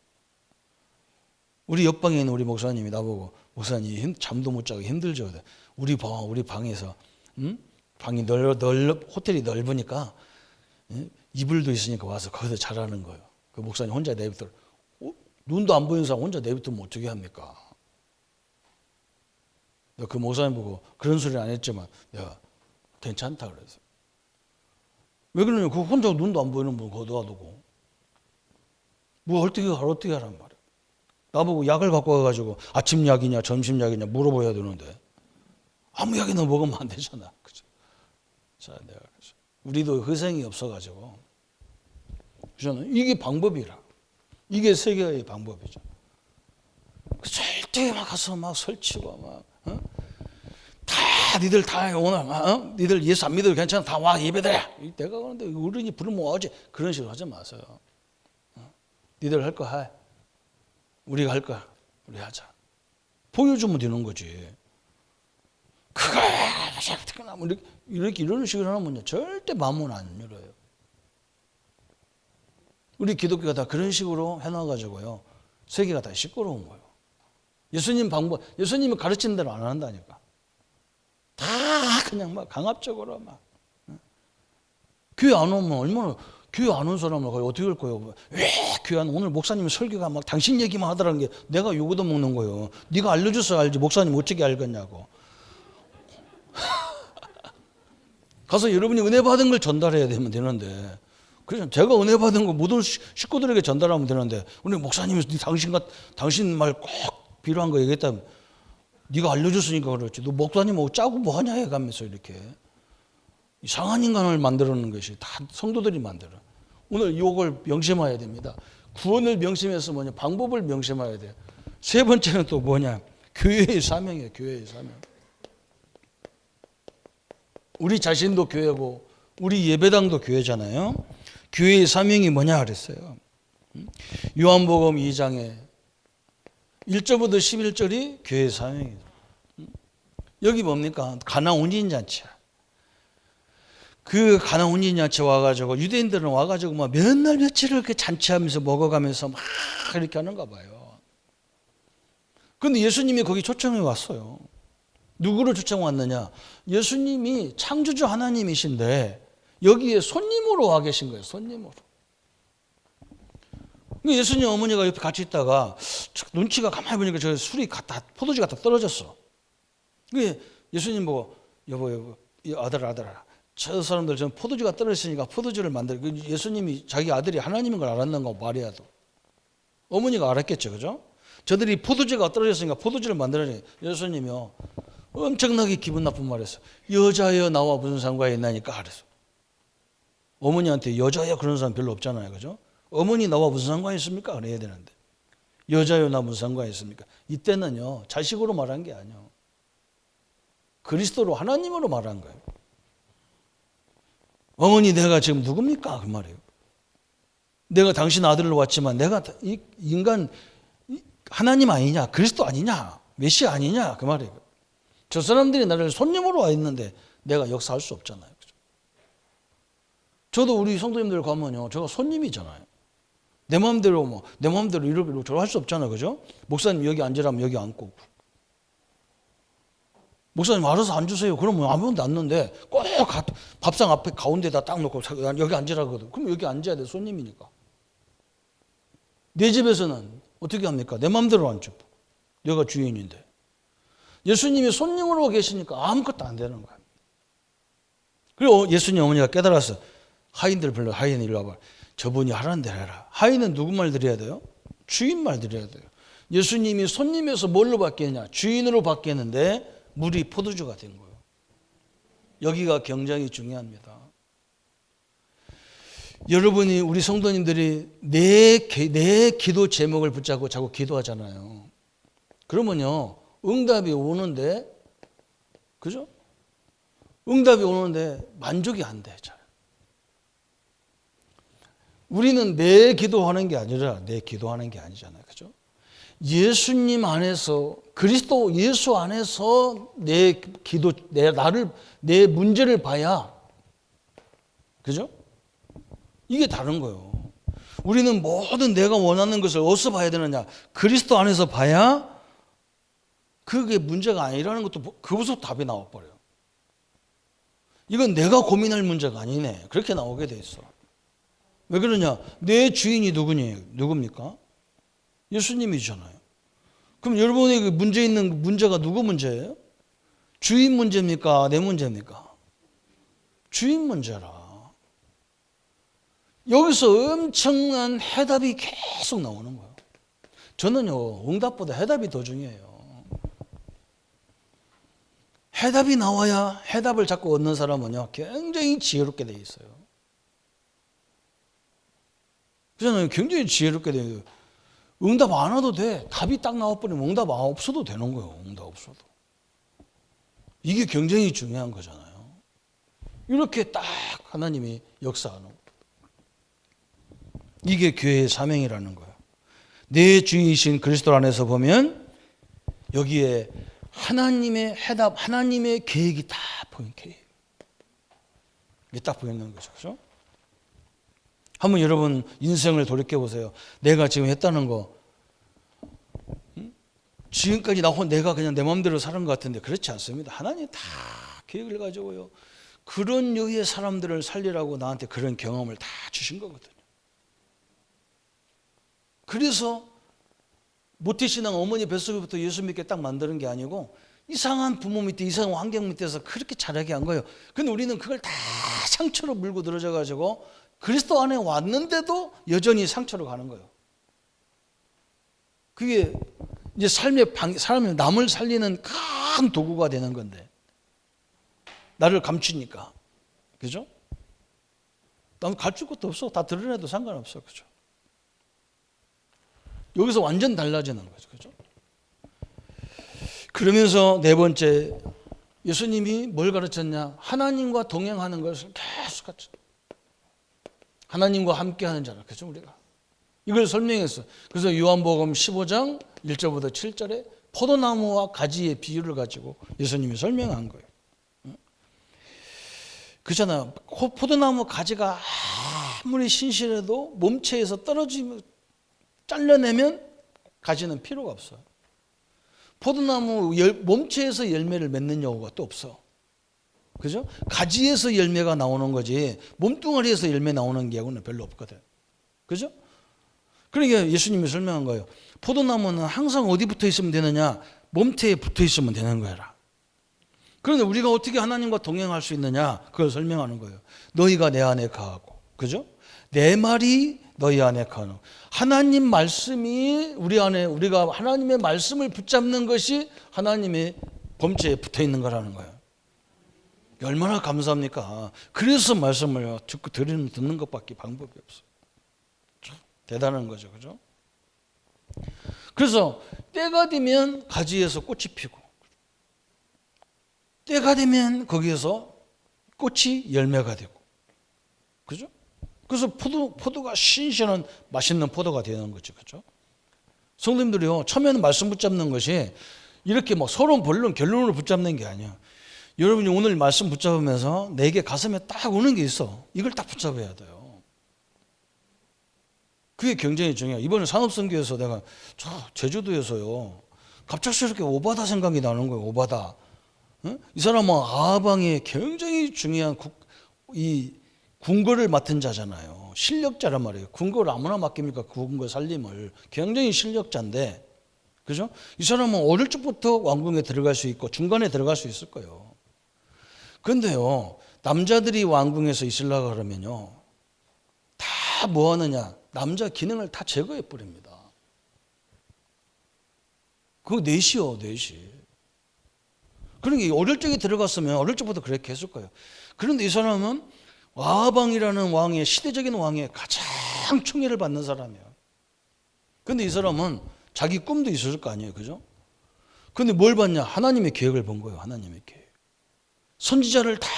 [SPEAKER 1] 우리 옆방에 있는 우리 목사님이 나보고 목사님 잠도 못 자고 힘들죠. 우리 방에서 방이 호텔이 넓으니까 이불도 있으니까 와서 거기서 자라는 거예요. 그 목사님 혼자 내비둬. 눈도 안 보이는 사람 혼자 내비두면 어떻게 합니까? 그 목사님 보고 그런 소리는 안 했지만 내가 괜찮다 그래서. 왜 그러냐면 그 혼자 눈도 안 보이는 분 거기 놔두고 뭐 어떻게 하란 말이야. 나보고 약을 갖고 와가지고 아침 약이냐 점심 약이냐 물어봐야 되는데 아무 약이나 먹으면 안 되잖아. 그죠? 자, 내가 우리도 희생이 없어가지고 저는 이게 방법이라. 이게 세계의 방법이죠. 절대 막 가서 막 설치고 막 다 니들 다 오늘 니들 예수 안 믿어도 괜찮아 다 와 예배드려. 내가 그런데 어른이 부르면 오지. 그런 식으로 하지 마세요. 니들 할 거 해. 우리가 할 거야. 우리 하자. 보여주면 되는 거지. 그거 이런 식으로 하면 절대 마음은 안 열어요. 우리 기독교가 다 그런 식으로 해놔가지고요. 세계가 다 시끄러운 거예요. 예수님이 가르치는 대로 안 한다니까. 다 그냥 막 강압적으로 막. 교회 안 오면 얼마나, 교회 안 온 사람을 어떻게 할 거예요? 왜 교회 안 오늘 목사님 설교가 막 당신 얘기만 하더라는 게 내가 욕도 먹는 거예요. 네가 알려줘서 알지 목사님 어떻게 알겠냐고. 가서 여러분이 은혜 받은 걸 전달해야 되는데 그래서 제가 은혜 받은 거 모든 식구들에게 전달하면 되는데 우리 목사님이 당신 말 꼭 필요한 거 얘기했다면 네가 알려줬으니까 그렇지. 너 목사님 짜고 뭐 하냐 해가면서 이렇게 이상한 인간을 만들어놓는 것이 다 성도들이 만들어. 오늘 이걸 명심해야 됩니다. 구원을 명심해서 뭐냐? 방법을 명심해야 돼요. 세 번째는 또 뭐냐? 교회의 사명이에요. 교회의 사명. 우리 자신도 교회고 우리 예배당도 교회잖아요. 교회의 사명이 뭐냐 그랬어요. 요한복음 2장에 1절부터 11절이 교회의 사명이에요. 여기 뭡니까? 가나 혼인잔치야. 그 가나 혼인잔치 와가지고 유대인들은 와가지고 막 몇 날 며칠을 이렇게 잔치하면서 먹어가면서 막 이렇게 하는가 봐요. 그런데 예수님이 거기 초청해 왔어요. 누구를 초청 왔느냐? 예수님이 창조주 하나님이신데 여기에 손님으로 와 계신 거예요. 손님으로. 예수님 어머니가 옆에 같이 있다가 눈치가 가만히 보니까 저 술이 포도주가 다 떨어졌어. 예수님 보고 여보 아들아 저 사람들 전 포도주가 떨어졌으니까 포도주를 만들. 예수님이 자기 아들이 하나님인 걸 알았는가 말이야도. 어머니가 알았겠죠, 그죠? 저들이 포도주가 떨어졌으니까 포도주를 만들어내. 예수님이요 엄청나게 기분 나쁜 말했어. 여자여 나와 무슨 상관이 있나니까 그랬어. 어머니한테 여자여 그런 사람 별로 없잖아요, 그죠? 어머니 나와 무슨 상관이 있습니까? 그래야 되는데 여자여 나 무슨 상관이 있습니까? 이때는요 자식으로 말한 게 아니에요. 그리스도로 하나님으로 말한 거예요. 어머니 내가 지금 누굽니까? 그 말이에요. 내가 당신 아들로 왔지만 내가 이 인간 하나님 아니냐? 그리스도 아니냐? 메시아 아니냐? 그 말이에요. 저 사람들이 나를 손님으로 와 있는데 내가 역사할 수 없잖아요. 그죠? 저도 우리 성도님들 가면요 제가 손님이잖아요. 내 마음대로 이렇게 저럴 할 수 없잖아요. 그죠? 목사님 여기 앉으라면 여기 앉고 목사님 알아서 앉으세요. 그러면 아무도 앉는데 꼭 밥상 앞에 가운데다 딱 놓고 여기 앉으라거든. 그럼 여기 앉아야 돼. 손님이니까. 내 집에서는 어떻게 합니까? 내 마음대로 앉죠. 내가 주인인데. 예수님이 손님으로 계시니까 아무것도 안 되는 거야. 그리고 예수님 어머니가 깨달았어. 하인들 불러. 하인 일로 와봐. 저분이 하라는 대로 해라. 하인은 누구 말 드려야 돼요? 주인 말 드려야 돼요. 예수님이 손님에서 뭘로 바뀌었냐? 주인으로 바뀌었는데 물이 포도주가 된 거예요. 여기가 굉장히 중요합니다. 여러분이 우리 성도님들이 내 기도 제목을 붙잡고 자꾸 기도하잖아요. 그러면요 응답이 오는데 그죠? 응답이 오는데 만족이 안 돼. 잘. 우리는 내 기도하는 게 아니라 내 기도하는 게 아니잖아요. 그죠? 예수님 안에서 그리스도 예수 안에서 내 기도 내 문제를 봐야 그죠? 이게 다른 거예요. 우리는 모든 내가 원하는 것을 어디서 봐야 되느냐? 그리스도 안에서 봐야 그게 문제가 아니라는 것도 그것부터 답이 나와 버려요. 이건 내가 고민할 문제가 아니네. 그렇게 나오게 돼 있어. 왜 그러냐? 내 주인이 누굽니까? 예수님이잖아요. 그럼 여러분에게 문제 있는 문제가 누구 문제예요? 주인 문제입니까? 내 문제입니까? 주인 문제라. 여기서 엄청난 해답이 계속 나오는 거예요. 저는요, 응답보다 해답이 더 중요해요. 해답이 나와야 해답을 자꾸 얻는 사람은요, 굉장히 지혜롭게 돼 있어요. 그잖아요. 굉장히 지혜롭게 돼 있어요. 응답 안 와도 돼. 답이 딱 나와버리면 응답 없어도 되는 거예요. 응답 없어도. 이게 굉장히 중요한 거잖아요. 이렇게 딱 하나님이 역사하는 거예요. 이게 교회의 사명이라는 거예요. 내 주이신 그리스도 안에서 보면 여기에 하나님의 해답, 하나님의 계획이 다 보이는 계획. 이게 딱 보이는 거죠. 그렇죠? 한번 여러분 인생을 돌이켜보세요. 내가 지금 했다는 거 지금까지 내가 그냥 내 마음대로 사는 것 같은데 그렇지 않습니다. 하나님 다 계획을 가지고요. 그런 류의 사람들을 살리라고 나한테 그런 경험을 다 주신 거거든요. 그래서 모태신앙 어머니 뱃속부터 예수 믿게 딱 만드는 게 아니고 이상한 부모 밑에 이상한 환경 밑에서 그렇게 자라게 한 거예요. 근데 우리는 그걸 다 상처로 물고 늘어져 가지고 그리스도 안에 왔는데도 여전히 상처로 가는 거예요. 그게 이제 사람이 남을 살리는 큰 도구가 되는 건데 나를 감추니까. 그죠? 난 가르칠 것도 없어. 다 드러내도 상관없어. 그죠? 여기서 완전 달라지는 거죠. 그죠? 그러면서 네 번째, 예수님이 뭘 가르쳤냐? 하나님과 동행하는 것을 계속 가르쳤어요. 하나님과 함께 하는 자라. 그죠? 우리가. 이걸 설명했어. 그래서 요한복음 15장 1절부터 7절에 포도나무와 가지의 비유를 가지고 예수님이 설명한 거예요. 그렇잖아요. 포도나무 가지가 아무리 신실해도 몸체에서 떨어지면 잘라내면 가지는 필요가 없어요. 포도나무 몸체에서 열매를 맺는 경우가 또 없어. 그죠? 가지에서 열매가 나오는 거지 몸뚱아리에서 열매 나오는 경우는 별로 없거든. 그죠? 그러니까 예수님이 설명한 거예요. 포도나무는 항상 어디 붙어 있으면 되느냐? 몸체에 붙어 있으면 되는 거라. 그런데 우리가 어떻게 하나님과 동행할 수 있느냐? 그걸 설명하는 거예요. 너희가 내 안에 거하고, 그죠? 내 말이 너희 안에 거하는. 하나님 말씀이 우리 안에, 우리가 하나님의 말씀을 붙잡는 것이 하나님의 범죄에 붙어 있는 거라는 거예요. 얼마나 감사합니까? 그래서 말씀을 듣고 듣는 것밖에 방법이 없어요. 참 대단한 거죠, 그죠? 그래서 때가 되면 가지에서 꽃이 피고, 때가 되면 거기에서 꽃이 열매가 되고, 그죠? 그래서 포도가 신선한 맛있는 포도가 되는 거죠, 그죠? 성도님들이요, 처음에는 말씀 붙잡는 것이 이렇게 막 서로 결론을 붙잡는 게 아니야. 여러분이 오늘 말씀 붙잡으면서 내게 가슴에 딱 오는 게 있어. 이걸 딱 붙잡아야 돼요. 그게 굉장히 중요해요. 이번에 산업선교에서 내가 제주도에서요, 갑작스럽게 오바다 생각이 나는 거예요. 오바다. 응? 이 사람은 아방의 굉장히 중요한 이 군거를 맡은 자잖아요. 실력자란 말이에요. 군거를 아무나 맡깁니까? 군거 살림을. 굉장히 실력자인데, 그죠? 이 사람은 어릴 적부터 왕궁에 들어갈 수 있고 중간에 들어갈 수 있을 거예요. 그런데요, 남자들이 왕궁에서 있으려고 그러면요, 다 뭐 하느냐? 남자 기능을 다 제거해 버립니다. 그거 넷이요, 넷이. 그러니까 어릴 적에 들어갔으면 어릴 적부터 그렇게 했을 거예요. 그런데 이 사람은 와방이라는 왕의, 시대적인 왕의 가장 총애를 받는 사람이에요. 그런데 이 사람은 자기 꿈도 있었을 거 아니에요, 그죠? 그런데 뭘 봤냐? 하나님의 계획을 본 거예요. 하나님의 계획. 선지자를 다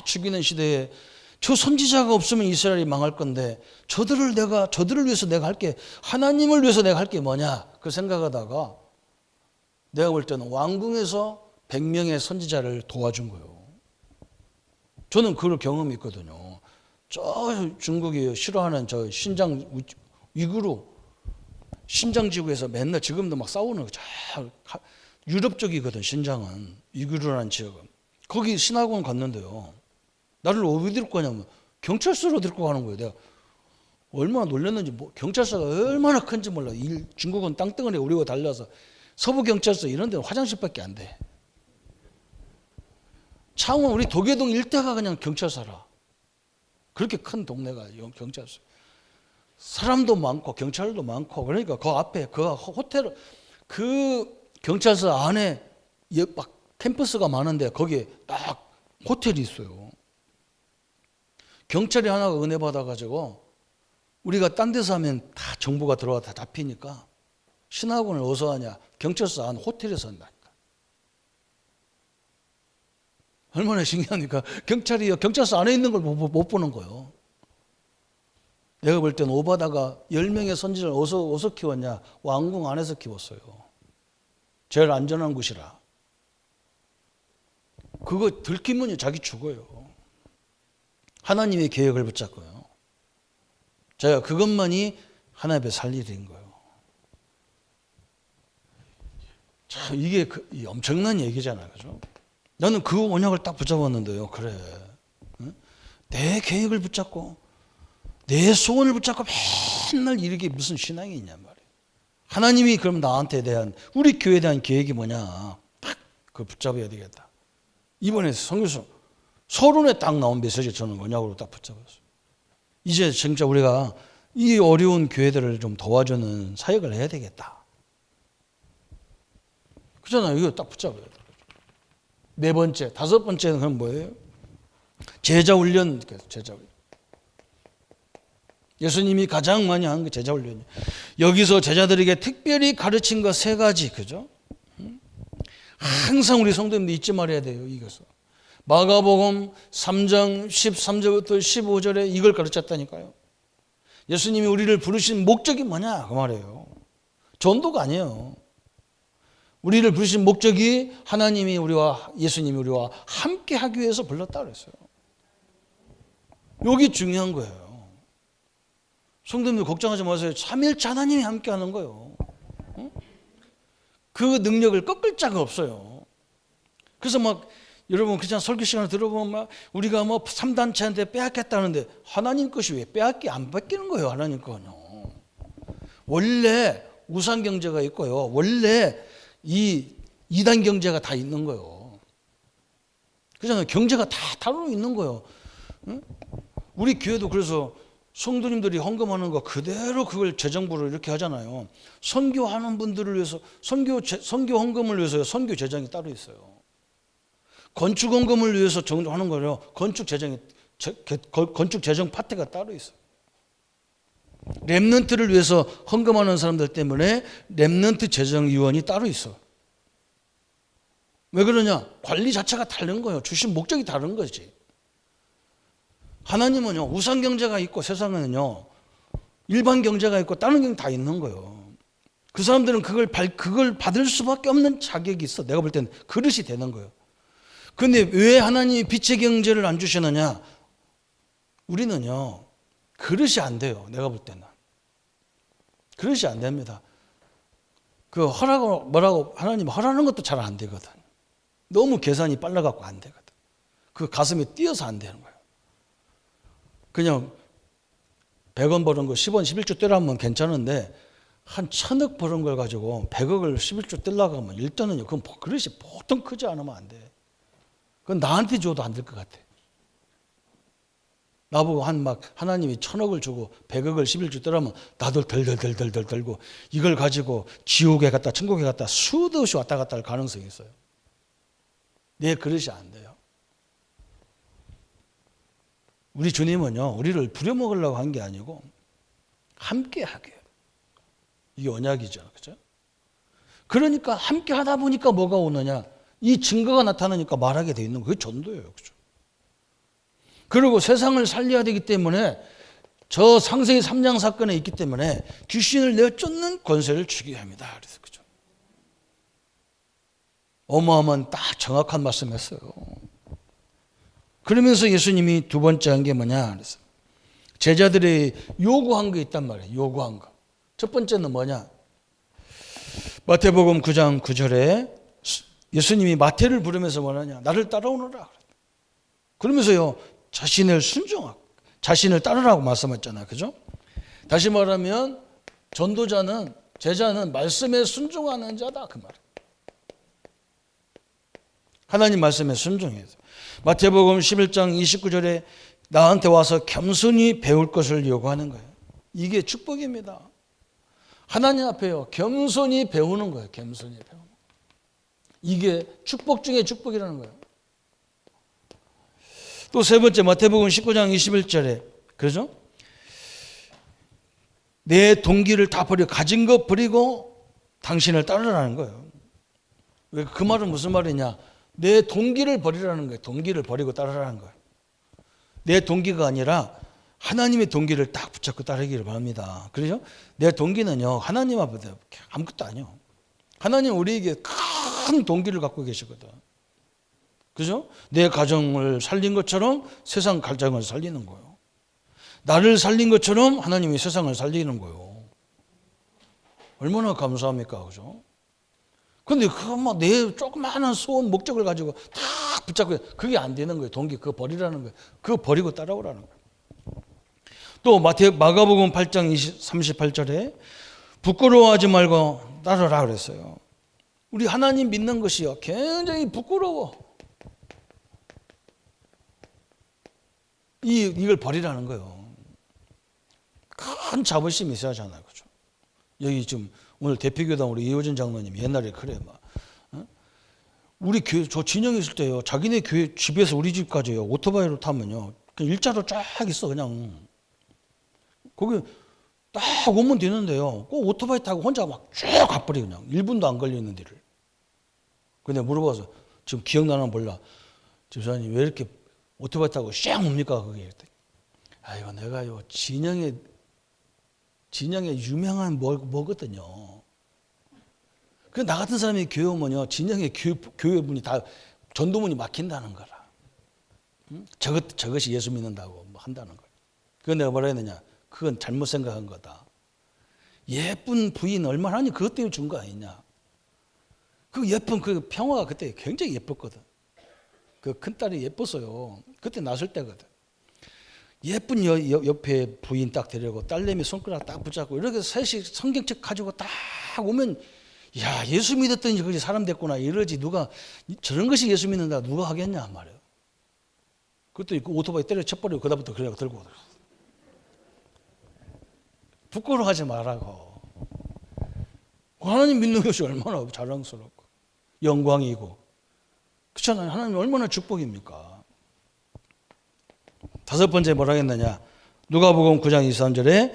[SPEAKER 1] 죽이는 시대에 저 선지자가 없으면 이스라엘이 망할 건데 저들을 위해서 내가 할게, 하나님을 위해서 내가 할 게 뭐냐? 그 생각하다가 내가 볼 때는 왕궁에서 100명의 선지자를 도와준 거예요. 저는 그걸 경험이 있거든요. 저 중국이 싫어하는 저 신장 위구르 신장 지구에서 맨날 지금도 막 싸우는 거. 유럽 쪽이거든. 신장은 위구르라는 지역은. 거기 신학원 갔는데요. 나를 어디 데리고 가냐면 경찰서로 데리고 가는 거예요. 내가 얼마나 놀랐는지, 경찰서가 얼마나 큰지 몰라. 중국은 땅덩어리 우리가 달려서 서부 경찰서 이런 데는 화장실밖에 안 돼. 창원 우리 도계동 일대가 그냥 경찰서라. 그렇게 큰 동네가 경찰서. 사람도 많고 경찰도 많고, 그러니까 그 앞에 그 호텔, 그 경찰서 안에 막 캠퍼스가 많은데 거기에 딱 호텔이 있어요. 경찰이 하나가 은혜 받아가지고 우리가 딴 데서 하면 다 정보가 들어와 다 잡히니까 신학원을 어디서 하냐? 경찰서 안 호텔에서 한다니까. 얼마나 신기하니까. 경찰이 경찰서 안에 있는 걸 못 보는 거예요. 내가 볼 때는 오바다가 10명의 선지자를 어디서 키웠냐? 왕궁 안에서 키웠어요. 제일 안전한 곳이라. 그거 들키면 자기 죽어요. 하나님의 계획을 붙잡고요. 제가 그것만이 하나님의 살 일인 거예요. 참 이게 엄청난 얘기잖아요, 그죠? 나는 그 언약을 딱 붙잡았는데요. 그래, 응? 내 계획을 붙잡고 내 소원을 붙잡고 맨날 이렇게 무슨 신앙이 있냔 말이에요. 하나님이 그럼 나한테 대한, 우리 교회에 대한 계획이 뭐냐? 딱 그걸 붙잡아야 되겠다. 이번에 성경에서 서론에 딱 나온 메시지 저는 언약으로 딱 붙잡았어요. 이제 진짜 우리가 이 어려운 교회들을 좀 도와주는 사역을 해야 되겠다. 그렇잖아요. 이거 딱 붙잡아야 돼요. 네 번째, 다섯 번째는 그럼 뭐예요? 제자 훈련. 제자 훈련. 예수님이 가장 많이 하는 게 제자 훈련이에요. 여기서 제자들에게 특별히 가르친 거 3가지, 그죠? 항상 우리 성도님들 잊지 말아야 돼요, 이것을. 마가복음 3장 13절부터 15절에 이걸 가르쳤다니까요. 예수님이 우리를 부르신 목적이 뭐냐, 그 말이에요. 전도가 아니에요. 우리를 부르신 목적이 하나님이 우리와, 예수님이 우리와 함께 하기 위해서 불렀다 그랬어요. 여기 중요한 거예요. 성도님들 걱정하지 마세요. 삼일째 하나님이 함께 하는 거예요. 그 능력을 꺾을 자가 없어요. 그래서 막 여러분 그냥 설교 시간을 들어보면 막 우리가 뭐 3단체한테 빼앗겼다는데 하나님 것이 왜 안 뺏기는 거예요, 하나님 거는요. 원래 우상 경제가 있고요. 원래 이 이단 경제가 다 있는 거예요. 그잖아요. 경제가 다 따로 있는 거예요. 응? 우리 교회도 그래서 성도님들이 헌금하는 거 그대로 그걸 재정부로 이렇게 하잖아요. 선교하는 분들을 위해서 선교 헌금을 위해서 선교 재정이 따로 있어요. 건축 헌금을 위해서 하는 거요. 건축 재정 파트가 따로 있어요. 렘넌트를 위해서 헌금하는 사람들 때문에 렘넌트 재정위원이 따로 있어. 왜 그러냐? 관리 자체가 다른 거예요. 주신 목적이 다른 거지. 하나님은요, 우상 경제가 있고 세상에는요, 일반 경제가 있고 다른 경제 다 있는 거예요. 그 사람들은 그걸 받을 수밖에 없는 자격이 있어. 내가 볼 때는 그릇이 되는 거예요. 그런데 왜 하나님이 빛의 경제를 안 주시느냐? 우리는요, 그릇이 안 돼요. 내가 볼 때는. 그릇이 안 됩니다. 하나님 허락하는 것도 잘 안 되거든. 너무 계산이 빨라갖고 안 되거든. 그 가슴에 띄어서 안 되는 거예요. 그냥 100원 버는 거 10원 11조 떼라면 괜찮은데 한 1000억 버는 걸 가지고 100억을 11조 떼려고 하면 일단은요, 그건 그릇이 보통 크지 않으면 안 돼. 그건 나한테 줘도 안 될 것 같아. 나보고 하나님이 1000억을 주고 100억을 11조 떼라면 나도 덜덜덜 들고 이걸 가지고 지옥에 갔다 천국에 갔다 수도 없이 왔다 갔다 할 가능성이 있어요. 내 그릇이 안 돼요. 우리 주님은요, 우리를 부려먹으려고 한 게 아니고 함께 하게 해요. 이게 언약이죠. 그죠? 그러니까 함께 하다 보니까 뭐가 오느냐? 이 증거가 나타나니까 말하게 돼 있는 거예요. 그게 전도예요. 그죠? 그리고 세상을 살려야 되기 때문에 저 상세히 3장 사건에 있기 때문에 귀신을 내쫓는 권세를 주게 합니다. 그래서 그죠? 어마어마한 딱 정확한 말씀했어요. 그러면서 예수님이 두 번째 한 게 뭐냐? 그래서 제자들이 요구한 게 있단 말이에요. 요구한 거. 첫 번째는 뭐냐? 마태복음 9장 9절에 예수님이 마태를 부르면서 뭐냐냐? 나를 따라오너라. 그러면서요, 자신을 따르라고 말씀했잖아요. 그죠? 다시 말하면 제자는 말씀에 순종하는 자다. 그 말이에요. 하나님 말씀에 순종해야 돼요. 마태복음 11장 29절에 나한테 와서 겸손히 배울 것을 요구하는 거예요. 이게 축복입니다. 하나님 앞에요, 겸손히 배우는 거예요. 겸손히 배우는 거예요. 이게 축복 중에 축복이라는 거예요. 또 세 번째 마태복음 19장 21절에 그러죠? 내 동기를 다 버리고 가진 것 버리고 당신을 따르라는 거예요. 왜 그 말은 무슨 말이냐? 내 동기를 버리라는 거예요. 동기를 버리고 따르라는 거예요. 내 동기가 아니라 하나님의 동기를 딱 붙잡고 따르기를 바랍니다. 그렇죠? 내 동기는요, 하나님 앞에 아무것도 아니요. 하나님 우리에게 큰 동기를 갖고 계시거든. 그죠? 내 가정을 살린 것처럼 세상 가정을 살리는 거예요. 나를 살린 것처럼 하나님이 세상을 살리는 거예요. 얼마나 감사합니까? 그죠? 근데 내 조그마한 소원 목적을 가지고 다 붙잡고 그게 안 되는 거예요. 동기 그거 버리라는 거예요. 그거 버리고 따라오라는 거예요. 또 마가복음 8장 38절에 부끄러워하지 말고 따르라 그랬어요. 우리 하나님 믿는 것이요, 굉장히 부끄러워. 이걸 버리라는 거예요. 큰 자부심이 있어야 하잖아요. 그죠? 여기 지금 오늘 대표교당 우리 이호준 장로님이 옛날에 그래 막 우리 교회 저 진영에 있을 때요, 자기네 교회 집에서 우리 집까지요 오토바이로 타면요 그냥 일자로 쫙 있어. 그냥 거기 딱 오면 되는데요. 꼭 오토바이 타고 혼자 막 쭉 가버려 그냥 1분도 안 걸리는 데를. 근데 물어봐서 지금 기억나나 몰라. 집사님 왜 이렇게 오토바이 타고 쫙 옵니까? 그게. 아이고 내가요 진영에 유명한 뭐거든요. 그 나 같은 사람이 교회 오면요 진영의 교회 문이 다 전도문이 막힌다는 거라. 응? 저것이 예수 믿는다고 뭐 한다는 거야. 그건 내가 뭐라 했느냐? 그건 잘못 생각한 거다. 예쁜 부인 얼마나 하니 그것 때문에 준 거 아니냐? 그 예쁜 그 평화가 그때 굉장히 예뻤거든. 그 큰딸이 예뻤어요. 그때 낳았을 때거든. 예쁜 옆에 부인 딱 데리고 딸내미 손가락 딱 붙잡고 이렇게 셋이 성경책 가지고 딱 오면 야 예수 믿었더니 그게 사람 됐구나 이러지. 누가 저런 것이 예수 믿는다 누가 하겠냐 말이에요. 그것도 그 오토바이 때려 쳐버리고 그다음부터 그냥 들고 오더라고. 부끄러워하지 말라고. 하나님 믿는 것이 얼마나 자랑스럽고 영광이고 그렇잖아요. 하나님 얼마나 축복입니까? 다섯 번째 뭐라 했느냐? 누가복음 9장 23절에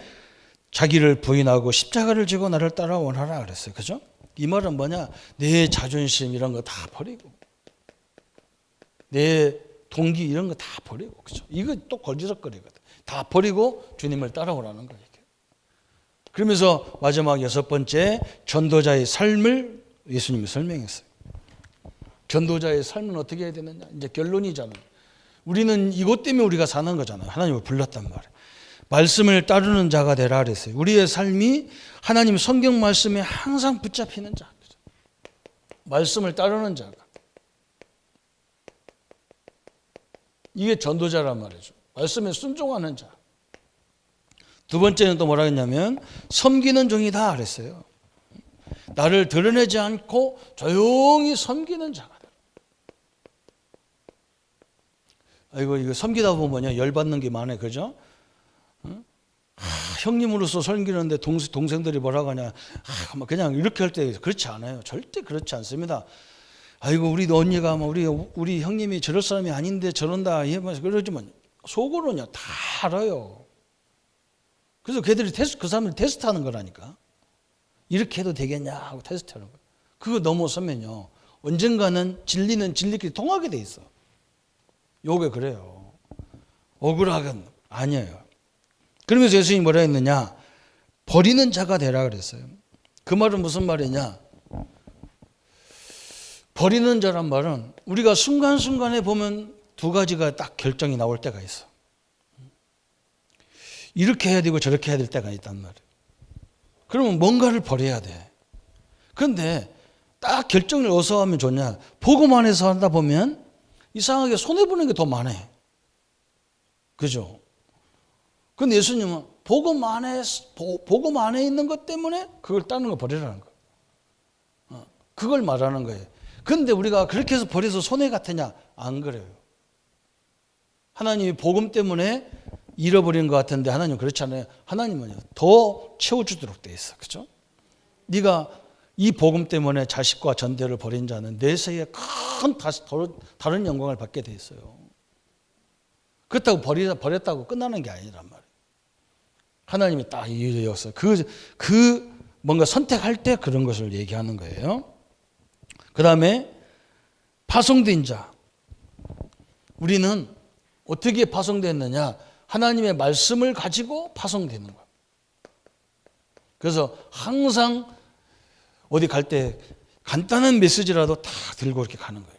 [SPEAKER 1] 자기를 부인하고 십자가를 지고 나를 따라오너라 그랬어요. 그죠? 이 말은 뭐냐? 내 자존심 이런 거 다 버리고 내 동기 이런 거 다 버리고 그죠? 이거 또 걸리적거리거든. 다 버리고 주님을 따라오라는 거예요. 그러면서 마지막 여섯 번째 전도자의 삶을 예수님이 설명했어요. 전도자의 삶은 어떻게 해야 되느냐? 이제 결론이잖아요. 우리는 이것 때문에 우리가 사는 거잖아요. 하나님을 불렀단 말이에요. 말씀을 따르는 자가 되라 그랬어요. 우리의 삶이 하나님 성경 말씀에 항상 붙잡히는 자. 말씀을 따르는 자가. 이게 전도자란 말이죠. 말씀에 순종하는 자. 두 번째는 또 뭐라 했냐면 섬기는 종이다 그랬어요. 나를 드러내지 않고 조용히 섬기는 자가 돼. 아이고 이거 섬기다 보면 열받는 게 많아요. 그죠? 형님으로서 섬기는데 동생들이 뭐라고 하냐. 그냥 이렇게 할 때 그렇지 않아요. 절대 그렇지 않습니다. 아이고 우리 언니가 우리 형님이 저럴 사람이 아닌데 저런다 그러지만 속으로는 다 알아요. 그래서 걔들이 그 사람을 테스트하는 거라니까. 이렇게 해도 되겠냐 하고 테스트하는 거예요. 그거 넘어서면요 언젠가는 진리는 진리끼리 통하게 돼 있어. 요게 그래요. 억울하건 아니에요. 그러면서 예수님이 뭐라 했느냐? 버리는 자가 되라 그랬어요. 그 말은 무슨 말이냐? 버리는 자란 말은 우리가 순간순간에 보면 두 가지가 딱 결정이 나올 때가 있어. 이렇게 해야 되고 저렇게 해야 될 때가 있단 말이에요. 그러면 뭔가를 버려야 돼. 그런데 딱 결정을 어디서 하면 좋냐? 복음 안에서 하다 보면 이상하게 손해보는 게 더 많아. 그죠? 근데 예수님은 복음 안에 있는 것 때문에 그걸 따는 거 버리라는 거예요. 그걸 말하는 거예요. 근데 우리가 그렇게 해서 버려서 손해 같으냐? 안 그래요. 하나님이 복음 때문에 잃어버린 것 같은데 하나님은 그렇지 않아요. 하나님은 더 채워주도록 돼 있어. 그죠? 네가 이 복음 때문에 자식과 전대를 버린 자는 내세에 큰 다른 영광을 받게 돼 있어요. 그렇다고 버렸다고 끝나는 게 아니란 말이에요. 하나님이 딱 이유였어요. 그 뭔가 선택할 때 그런 것을 얘기하는 거예요. 그 다음에 파송된 자. 우리는 어떻게 파송됐느냐? 하나님의 말씀을 가지고 파송되는 거예요. 그래서 항상 어디 갈 때 간단한 메시지라도 다 들고 이렇게 가는 거예요.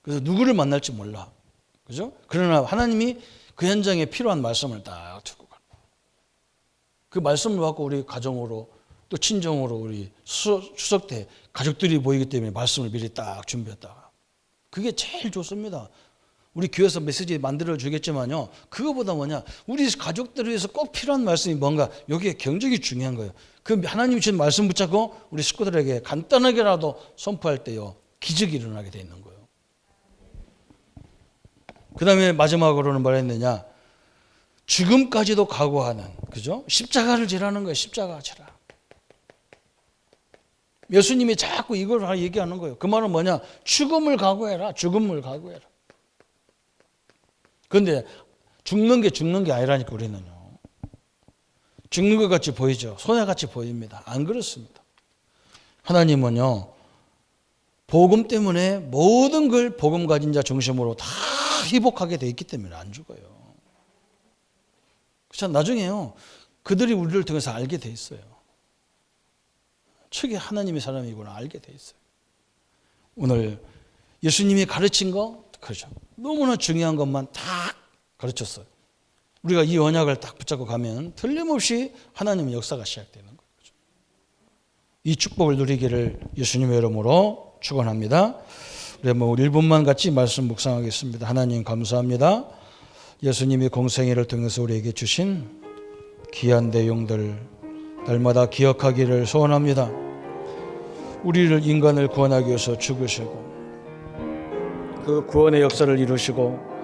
[SPEAKER 1] 그래서 누구를 만날지 몰라. 그죠? 그러나 하나님이 그 현장에 필요한 말씀을 딱 듣고 가는 거예요. 그 말씀을 받고 우리 가정으로 또 친정으로 우리 추석 때 가족들이 모이기 때문에 말씀을 미리 딱 준비했다가 그게 제일 좋습니다. 우리 교회에서 메시지 만들어 주겠지만요. 그거보다 뭐냐? 우리 가족들을 위해서 꼭 필요한 말씀이 뭔가 여기에 굉장히 중요한 거예요. 그 하나님이 주신 말씀 붙잡고 우리 식구들에게 간단하게라도 선포할 때요. 기적이 일어나게 돼 있는 거예요. 그 다음에 마지막으로는 뭐라 했느냐? 죽음까지도 각오하는, 그죠? 십자가를 지라는 거예요. 십자가 지라. 예수님이 자꾸 이걸 얘기하는 거예요. 그 말은 뭐냐? 죽음을 각오해라. 죽음을 각오해라. 그런데 죽는 게 아니라니까 우리는요. 죽는 것 같이 보이죠. 손해같이 보입니다. 안 그렇습니다. 하나님은요, 복음 때문에 모든 걸 복음 가진 자 중심으로 다 회복하게 돼 있기 때문에 안 죽어요. 그렇죠? 나중에요, 그들이 우리를 통해서 알게 돼 있어요. 저게 하나님의 사람이구나 알게 돼 있어요. 오늘 예수님이 가르친 거, 그렇죠, 너무나 중요한 것만 딱 가르쳤어요. 우리가 이 언약을 딱 붙잡고 가면 틀림없이 하나님의 역사가 시작되는 거예요. 이 축복을 누리기를 예수님의 이름으로 축원합니다. 우리 1분만 같이 말씀 묵상하겠습니다. 하나님 감사합니다. 예수님이 공생애를 통해서 우리에게 주신 귀한 내용들 날마다 기억하기를 소원합니다. 우리를 인간을 구원하기 위해서 죽으시고 그 구원의 역사를 이루시고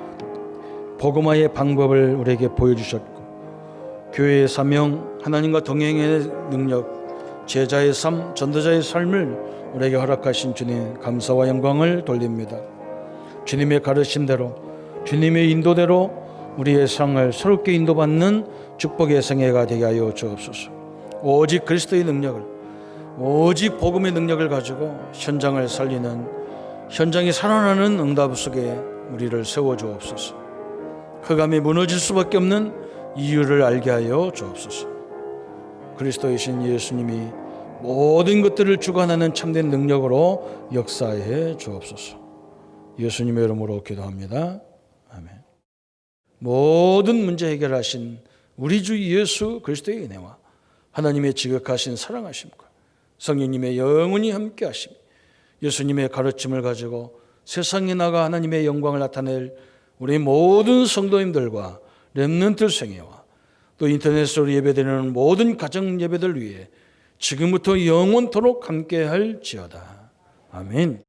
[SPEAKER 1] 복음화의 방법을 우리에게 보여주셨고 교회의 사명, 하나님과 동행의 능력, 제자의 삶, 전도자의 삶을 우리에게 허락하신 주님 감사와 영광을 돌립니다. 주님의 가르침대로 주님의 인도대로 우리의 삶을 새롭게 인도받는 축복의 생애가 되게 하여 주옵소서. 오직 그리스도의 능력을, 오직 복음의 능력을 가지고 현장을 살리는, 현장이 살아나는 응답 속에 우리를 세워주옵소서. 흑암이 무너질 수밖에 없는 이유를 알게 하여 주옵소서. 그리스도이신 예수님이 모든 것들을 주관하는 참된 능력으로 역사해 주옵소서. 예수님의 이름으로 기도합니다. 아멘. 모든 문제 해결하신 우리 주 예수 그리스도의 은혜와 하나님의 지극하신 사랑하심과 성령님의 영원히 함께 하심, 예수님의 가르침을 가지고 세상에 나가 하나님의 영광을 나타낼 우리 모든 성도님들과 렘넌트 생애와 또 인터넷으로 예배드리는 모든 가정 예배들 위해 지금부터 영원토록 함께 할지어다. 아멘.